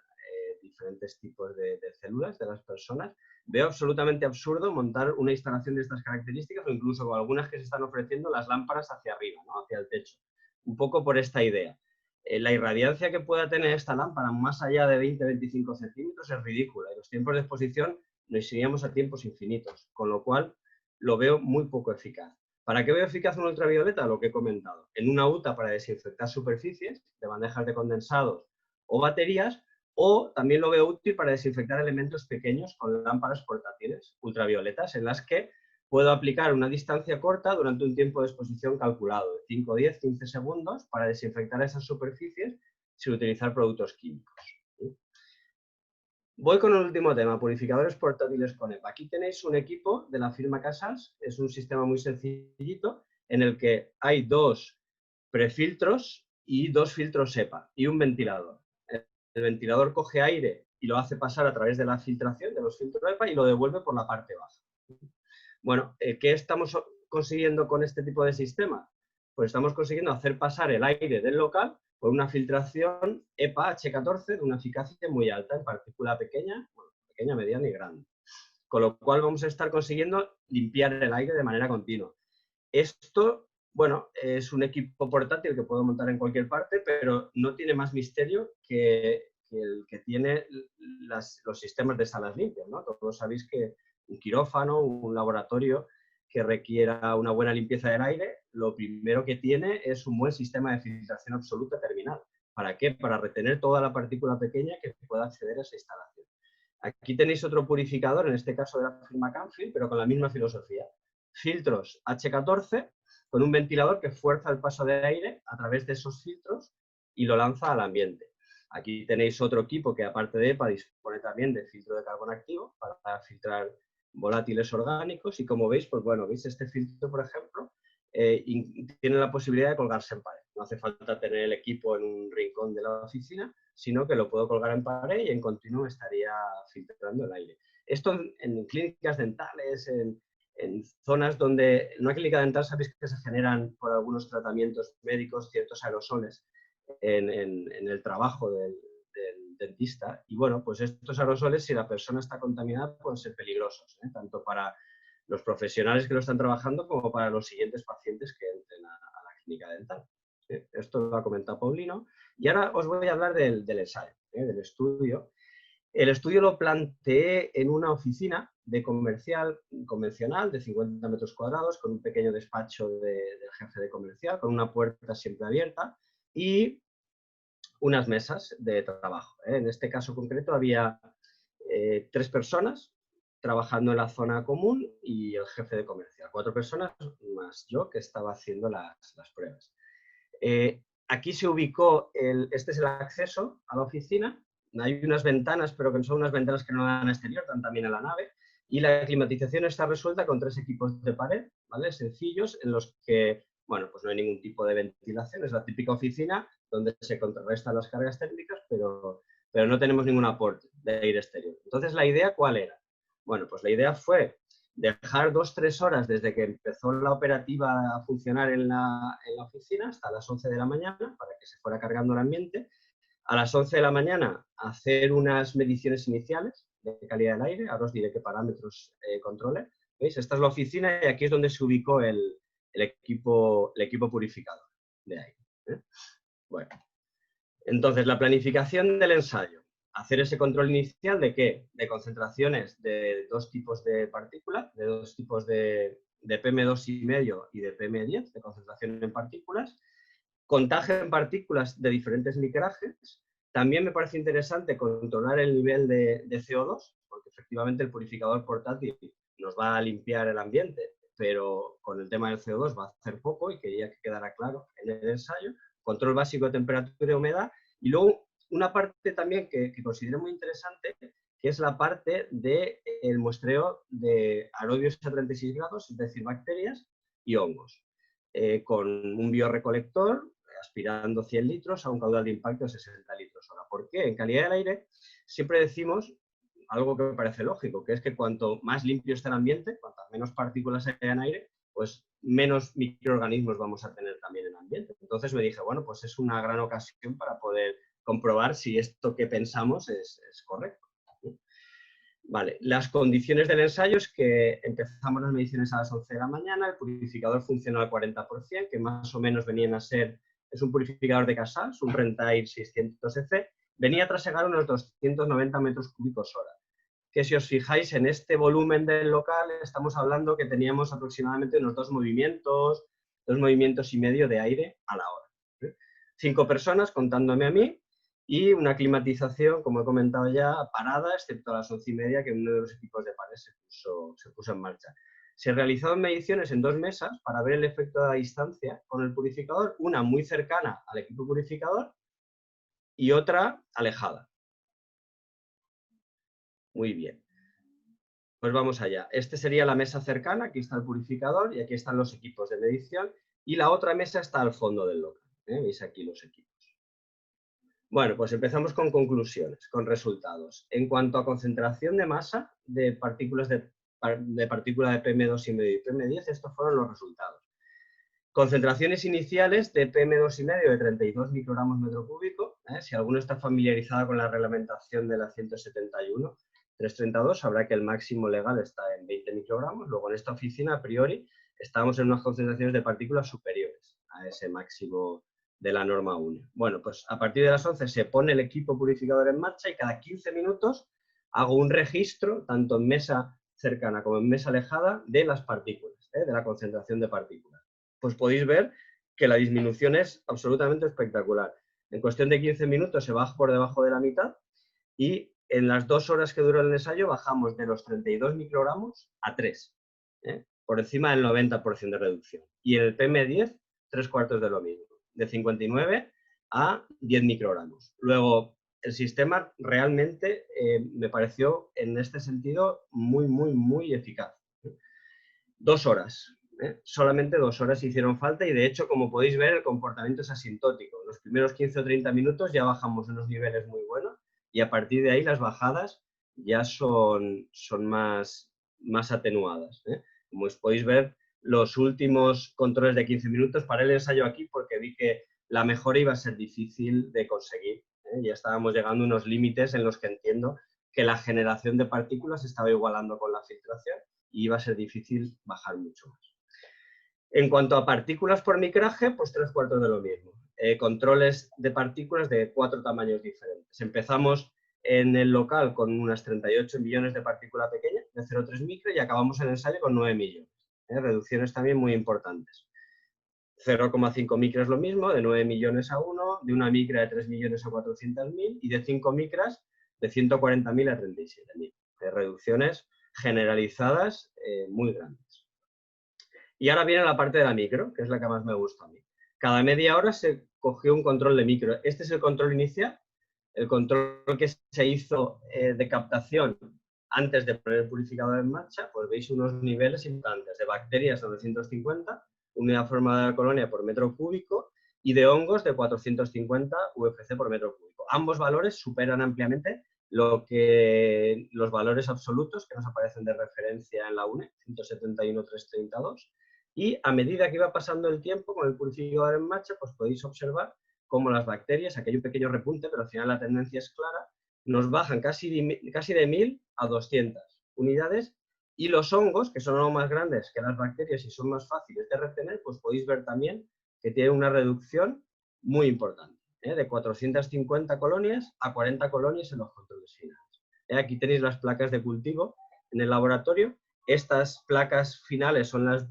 diferentes tipos de células de las personas. Veo absolutamente absurdo montar una instalación de estas características o incluso con algunas que se están ofreciendo las lámparas hacia arriba, ¿no? Hacia el techo. Un poco por esta idea. La irradiancia que pueda tener esta lámpara más allá de 20-25 centímetros es ridícula y los tiempos de exposición nos iríamos a tiempos infinitos, con lo cual lo veo muy poco eficaz. ¿Para qué veo eficaz una ultravioleta? Lo que he comentado. En una UTA para desinfectar superficies de bandejas de condensados o baterías, o también lo veo útil para desinfectar elementos pequeños con lámparas portátiles ultravioletas en las que puedo aplicar una distancia corta durante un tiempo de exposición calculado de 5, 10, 15 segundos para desinfectar esas superficies sin utilizar productos químicos. Voy con el último tema, purificadores portátiles con EPA. Aquí tenéis un equipo de la firma Casals, es un sistema muy sencillito en el que hay 2 prefiltros y 2 filtros EPA y un ventilador. El ventilador coge aire y lo hace pasar a través de la filtración de los filtros EPA y lo devuelve por la parte baja. Bueno, ¿qué estamos consiguiendo con este tipo de sistema? Pues estamos consiguiendo hacer pasar el aire del local por una filtración EPA H14 de una eficacia muy alta en partícula pequeña, bueno, pequeña, mediana y grande. Con lo cual vamos a estar consiguiendo limpiar el aire de manera continua. Esto, bueno, es un equipo portátil que puedo montar en cualquier parte, pero no tiene más misterio que el que tiene los sistemas de salas limpias, ¿no? Todos sabéis que un quirófano, un laboratorio que requiera una buena limpieza del aire, lo primero que tiene es un buen sistema de filtración absoluta terminal. ¿Para qué? Para retener toda la partícula pequeña que pueda acceder a esa instalación. Aquí tenéis otro purificador, en este caso de la firma Canfield, pero con la misma filosofía. Filtros H14 con un ventilador que fuerza el paso de aire a través de esos filtros y lo lanza al ambiente. Aquí tenéis otro equipo que, aparte de EPA, dispone también de filtro de carbono activo para filtrar volátiles orgánicos y, como veis, pues bueno, veis este filtro, por ejemplo, tiene la posibilidad de colgarse en pared. No hace falta tener el equipo en un rincón de la oficina, sino que lo puedo colgar en pared y en continuo estaría filtrando el aire. Esto en clínicas dentales, en zonas donde, en una clínica dental sabéis que se generan por algunos tratamientos médicos ciertos aerosoles en el trabajo del dentista. Y bueno, pues estos aerosoles, si la persona está contaminada, pueden ser peligrosos, tanto para los profesionales que lo están trabajando como para los siguientes pacientes que entren a la clínica dental. Esto lo ha comentado Paulino. Y ahora os voy a hablar del ensayo, del estudio. El estudio lo planteé en una oficina de comercial convencional de 50 metros cuadrados, con un pequeño despacho del jefe de comercial, con una puerta siempre abierta. Y unas mesas de trabajo. En este caso concreto había 3 personas trabajando en la zona común y el jefe de comercial. 4 personas más yo que estaba haciendo las pruebas. Aquí se ubicó, este es el acceso a la oficina. Hay unas ventanas, pero que son unas ventanas que no dan al exterior, dan también a la nave. Y la climatización está resuelta con 3 equipos de pared, ¿vale? Sencillos, en los que, bueno, pues no hay ningún tipo de ventilación. Es la típica oficina donde se contrarrestan las cargas térmicas, pero no tenemos ningún aporte de aire exterior. Entonces, ¿la idea cuál era? Bueno, pues la idea fue dejar 2-3 horas desde que empezó la operativa a funcionar en la oficina hasta las 11 de la mañana para que se fuera cargando el ambiente. A las 11 de la mañana hacer unas mediciones iniciales de calidad del aire. Ahora os diré qué parámetros controle. ¿Veis? Esta es la oficina y aquí es donde se ubicó el equipo purificador de aire. Bueno, entonces la planificación del ensayo. Hacer ese control inicial de ¿qué? De concentraciones de 2 tipos de partículas, de 2 tipos de PM2,5 y de PM10, de concentración en partículas. Contaje en partículas de diferentes micrajes. También me parece interesante controlar el nivel de CO2, porque efectivamente el purificador portátil nos va a limpiar el ambiente, pero con el tema del CO2 va a hacer poco y quería que quedara claro en el ensayo. Control básico de temperatura y humedad. Y luego una parte también que considero muy interesante, que es la parte del muestreo de aerobios a 36 grados, es decir, bacterias y hongos, con un biorrecolector aspirando 100 litros a un caudal de impacto de 60 litros hora. ¿Por qué? En calidad del aire siempre decimos algo que me parece lógico, que es que cuanto más limpio está el ambiente, cuantas menos partículas hay en aire, pues menos microorganismos vamos a tener también en el ambiente. Entonces me dije, bueno, pues es una gran ocasión para poder comprobar si esto que pensamos es correcto. Vale, las condiciones del ensayo es que empezamos las mediciones a las 11 de la mañana, el purificador funciona al 40%, que más o menos venían a ser, es un purificador de Casals, un Rentair 600EC, venía a trasegar unos 290 metros cúbicos hora. Que si os fijáis en este volumen del local, estamos hablando que teníamos aproximadamente unos 2 movimientos y medio de aire a la hora. 5 personas contándome a mí y una climatización, como he comentado ya, parada, excepto a las 11:30, que uno de los equipos de pared se puso en marcha. Se realizaron mediciones en 2 mesas para ver el efecto a distancia con el purificador, una muy cercana al equipo purificador y otra alejada. Muy bien. Pues vamos allá. Esta sería la mesa cercana, aquí está el purificador y aquí están los equipos de medición y la otra mesa está al fondo del local. Veis aquí los equipos. Bueno, pues empezamos con conclusiones, con resultados. En cuanto a concentración de masa de partículas de partícula de PM2,5 y PM10, estos fueron los resultados. Concentraciones iniciales de PM2,5 de 32 microgramos metro cúbico. Si alguno está familiarizado con la reglamentación de la 171-332, sabrá que el máximo legal está en 20 microgramos. Luego, en esta oficina, a priori, estábamos en unas concentraciones de partículas superiores a ese máximo de la norma 1. Bueno, pues a partir de las 11 se pone el equipo purificador en marcha y cada 15 minutos hago un registro, tanto en mesa cercana como en mesa alejada, de las partículas, de la concentración de partículas. Pues podéis ver que la disminución es absolutamente espectacular. En cuestión de 15 minutos se baja por debajo de la mitad y en las 2 horas que duró el ensayo bajamos de los 32 microgramos a 3, por encima del 90% de reducción. Y en el PM10, 3/4 de lo mismo, de 59 a 10 microgramos. Luego, el sistema realmente me pareció, en este sentido, muy, muy, muy eficaz. 2 horas. Solamente 2 horas hicieron falta y, de hecho, como podéis ver, el comportamiento es asintótico. Los primeros 15 o 30 minutos ya bajamos unos niveles muy buenos y a partir de ahí las bajadas ya son más atenuadas. Como os podéis ver, los últimos controles de 15 minutos, paré el ensayo aquí porque vi que la mejora iba a ser difícil de conseguir. Ya estábamos llegando a unos límites en los que entiendo que la generación de partículas estaba igualando con la filtración y iba a ser difícil bajar mucho más. En cuanto a partículas por micraje, pues 3/4 de lo mismo. Controles de partículas de 4 tamaños diferentes. Empezamos en el local con unas 38 millones de partículas pequeñas, de 0,3 micro, y acabamos el ensayo con 9 millones. Reducciones también muy importantes. 0,5 micras lo mismo, de 9 millones a 1, de una micra de 3 millones a 400.000 y de 5 micras de 140.000 a 37.000. Reducciones generalizadas muy grandes. Y ahora viene la parte de la micro, que es la que más me gusta a mí. Cada media hora se cogió un control de micro. Este es el control inicial, el control que se hizo de captación antes de poner el purificador en marcha. Pues veis unos niveles importantes de bacterias de 950, unidad formada de colonia por metro cúbico, y de hongos de 450 UFC por metro cúbico. Ambos valores superan ampliamente los valores absolutos que nos aparecen de referencia en la UNE, 171.332, y a medida que iba pasando el tiempo con el purificador en marcha, pues podéis observar cómo las bacterias, aquí hay un pequeño repunte, pero al final la tendencia es clara, nos bajan casi de 1000 a 200 unidades, y los hongos, que son algo más grandes que las bacterias y son más fáciles de retener, pues podéis ver también que tiene una reducción muy importante, de 450 colonias a 40 colonias en los controles finales. Aquí tenéis las placas de cultivo en el laboratorio. Estas placas finales son las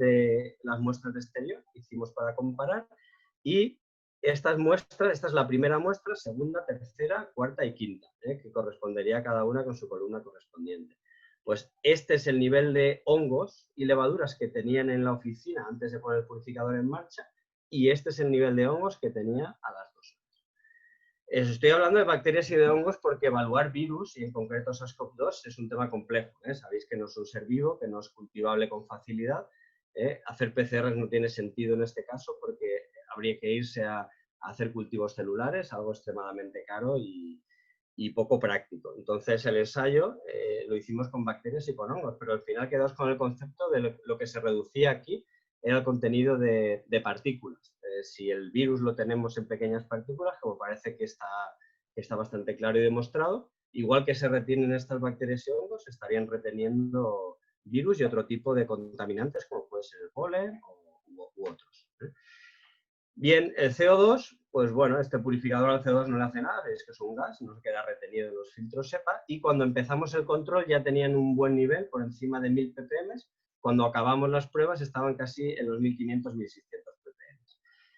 muestras de exterior que hicimos para comparar, y estas muestras, esta es la primera muestra, segunda, tercera, cuarta y quinta, que correspondería cada una con su columna correspondiente. Pues este es el nivel de hongos y levaduras que tenían en la oficina antes de poner el purificador en marcha, y este es el nivel de hongos que tenía a las 2 horas. Estoy hablando de bacterias y de hongos porque evaluar virus, y en concreto SARS-CoV-2, es un tema complejo. Sabéis que no es un ser vivo, que no es cultivable con facilidad. Hacer PCRs no tiene sentido en este caso porque habría que irse a hacer cultivos celulares, algo extremadamente caro y poco práctico. Entonces el ensayo lo hicimos con bacterias y con hongos, pero al final quedamos con el concepto de lo que se reducía aquí era el contenido de partículas. Si el virus lo tenemos en pequeñas partículas, como parece que está bastante claro y demostrado, igual que se retienen estas bacterias y hongos, estarían reteniendo virus y otro tipo de contaminantes, como puede ser el polen u otros. Bien, el CO2, pues bueno, este purificador al CO2 no le hace nada, es que es un gas, no se queda retenido en los filtros SEPA, y cuando empezamos el control ya tenían un buen nivel, por encima de 1000 ppm, cuando acabamos las pruebas estaban casi en los 1500, 1600 ppm.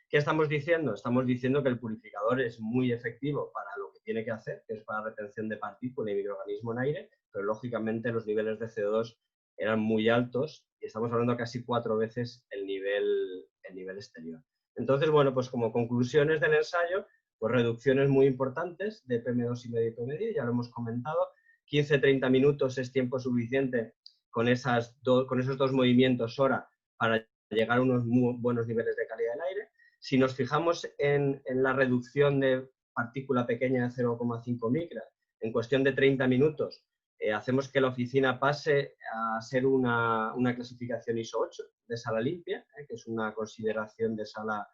¿Qué estamos diciendo? Estamos diciendo que el purificador es muy efectivo para lo que tiene que hacer, que es para retención de partícula y microorganismo en aire, pero lógicamente los niveles de CO2 eran muy altos y estamos hablando casi 4 veces el nivel exterior. Entonces, bueno, pues como conclusiones del ensayo, pues reducciones muy importantes de PM2,5 y PM10, ya lo hemos comentado, 15-30 minutos es tiempo suficiente con esos 2 movimientos hora para llegar a unos muy buenos niveles de calidad del aire. Si nos fijamos en la reducción de partícula pequeña de 0,5 micras, en cuestión de 30 minutos, hacemos que la oficina pase a ser una clasificación ISO 8 de sala limpia, que es una consideración de sala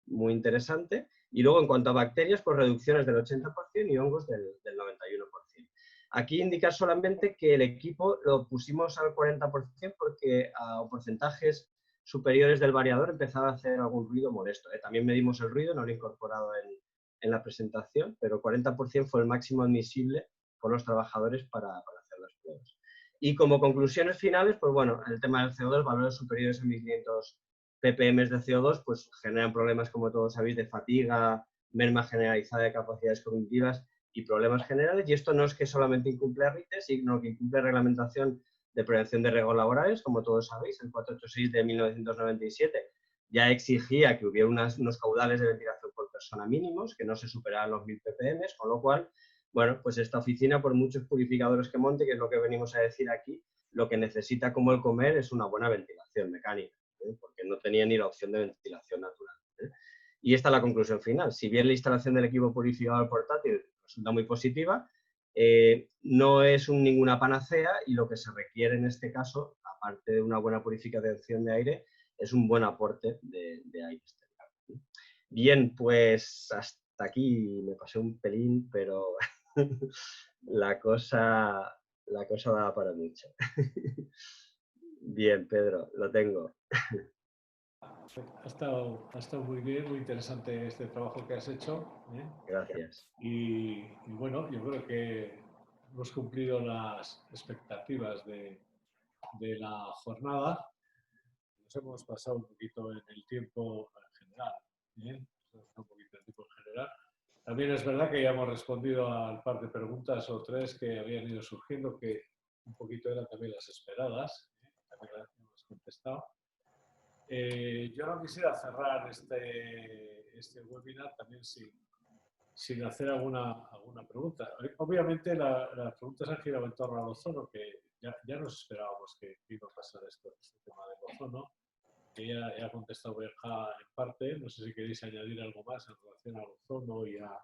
muy interesante. Y luego, en cuanto a bacterias, pues reducciones del 80% y hongos del 91%. Aquí indicar solamente que el equipo lo pusimos al 40% porque a porcentajes superiores del variador empezaba a hacer algún ruido molesto. También medimos el ruido, no lo he incorporado en la presentación, pero 40% fue el máximo admisible por los trabajadores para hacer las pruebas. Y como conclusiones finales, pues bueno, el tema del CO2, valores superiores a 1500 ppm de CO2, pues generan problemas, como todos sabéis, de fatiga, merma generalizada de capacidades cognitivas y problemas generales. Y esto no es que solamente incumple RITES, sino que incumple reglamentación de prevención de riesgos laborales, como todos sabéis, el 486 de 1997 ya exigía que hubiera unos caudales de ventilación por persona mínimos, que no se superaran los 1000 ppm, con lo cual, bueno, pues esta oficina, por muchos purificadores que monte, que es lo que venimos a decir aquí, lo que necesita como el comer es una buena ventilación mecánica, porque no tenía ni la opción de ventilación natural. Y esta es la conclusión final. Si bien la instalación del equipo purificador portátil resulta muy positiva, no es ninguna panacea, y lo que se requiere en este caso, aparte de una buena purificación de aire, es un buen aporte de aire exterior. Bien, pues hasta aquí me pasé un pelín, pero la cosa da para mucho. Bien, Pedro, lo tengo. Ha estado muy bien, muy interesante este trabajo que has hecho. Gracias. Y bueno, yo creo que hemos cumplido las expectativas de la jornada. Nos hemos pasado un poquito en el tiempo general. ¿Bien? Un poquito el tipo en general. También es verdad que ya hemos respondido al par de preguntas o tres que habían ido surgiendo, que un poquito eran también las esperadas, también las hemos contestado. Yo no quisiera cerrar este webinar también sin hacer alguna pregunta. Obviamente las preguntas han girado en torno al ozono, que ya nos esperábamos que iba a pasar este tema del ozono, que ya ha contestado Berja en parte. No sé si queréis añadir algo más en relación al ozono y a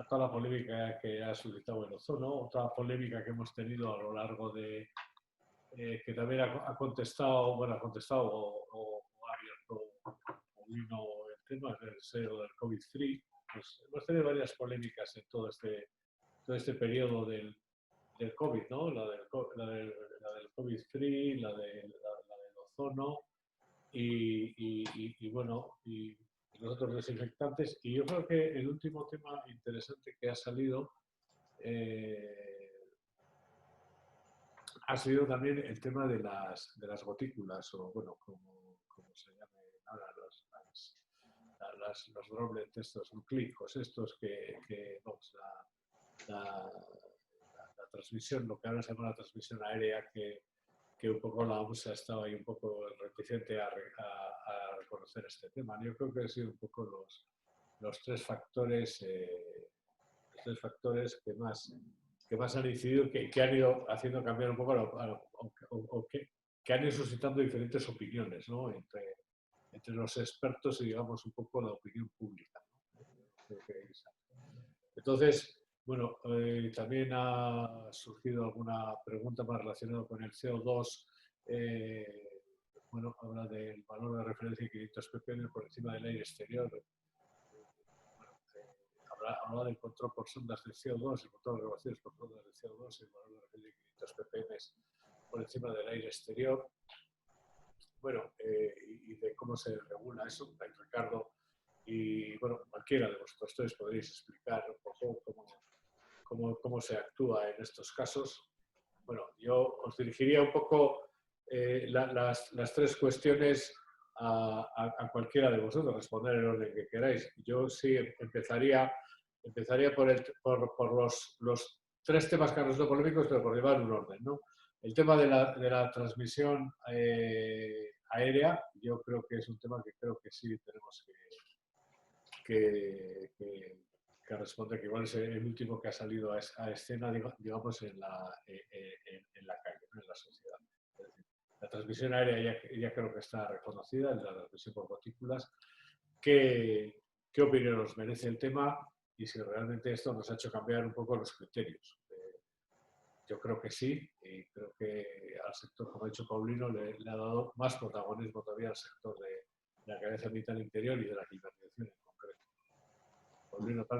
toda la polémica que ha suscitado el ozono. Otra polémica que hemos tenido a lo largo de... que también ha contestado, bueno, ha contestado o ha abierto el tema del COVID-free. Pues hemos tenido varias polémicas en todo este periodo del COVID, ¿no? La del COVID-free, la del ozono y bueno, y los otros desinfectantes. Y yo creo que el último tema interesante que ha salido ha sido también el tema de las gotículas, o bueno, como se llame ahora, los droplets estos nucleicos, estos que vamos, la transmisión, lo que ahora se llama la transmisión aérea, que un poco la OMS ha estado ahí un poco reticente a reconocer este tema. Yo creo que han sido un poco los tres factores que más han incidido, que han ido haciendo cambiar un poco, o que han ido suscitando diferentes opiniones, ¿no? entre los expertos y, digamos, un poco la opinión pública, ¿no? Entonces, bueno, también ha surgido alguna pregunta más relacionada con el CO2. Bueno, habla del valor de referencia de 500 ppm por encima del aire exterior. Habla del control por sondas de CO2, el control de relaciones por sondas de CO2, el valor de referencia de 500 ppm por encima del aire exterior. Bueno, y de cómo se regula eso, Ricardo, y bueno, cualquiera de vosotros tres podréis explicar un poco cómo se actúa en estos casos. Bueno, yo os dirigiría un poco las tres cuestiones a cualquiera de vosotros, responder en el orden que queráis. Yo sí empezaría por los tres temas que han resultado polémicos, pero por llevar un orden, ¿no? El tema de la transmisión aérea, yo creo que es un tema que creo que sí tenemos que responder, que igual es el último que ha salido a escena, digamos, en la calle, ¿no? En la sociedad. Es decir, la transmisión aérea ya creo que está reconocida, la transmisión por gotículas. ¿Qué opinión nos merece el tema? Y si realmente esto nos ha hecho cambiar un poco los criterios. Yo creo que sí, y creo que al sector, como ha dicho Paulino, le ha dado más protagonismo todavía al sector de la calidad ambiental interior y de la climatización en concreto. Paulino, tal vez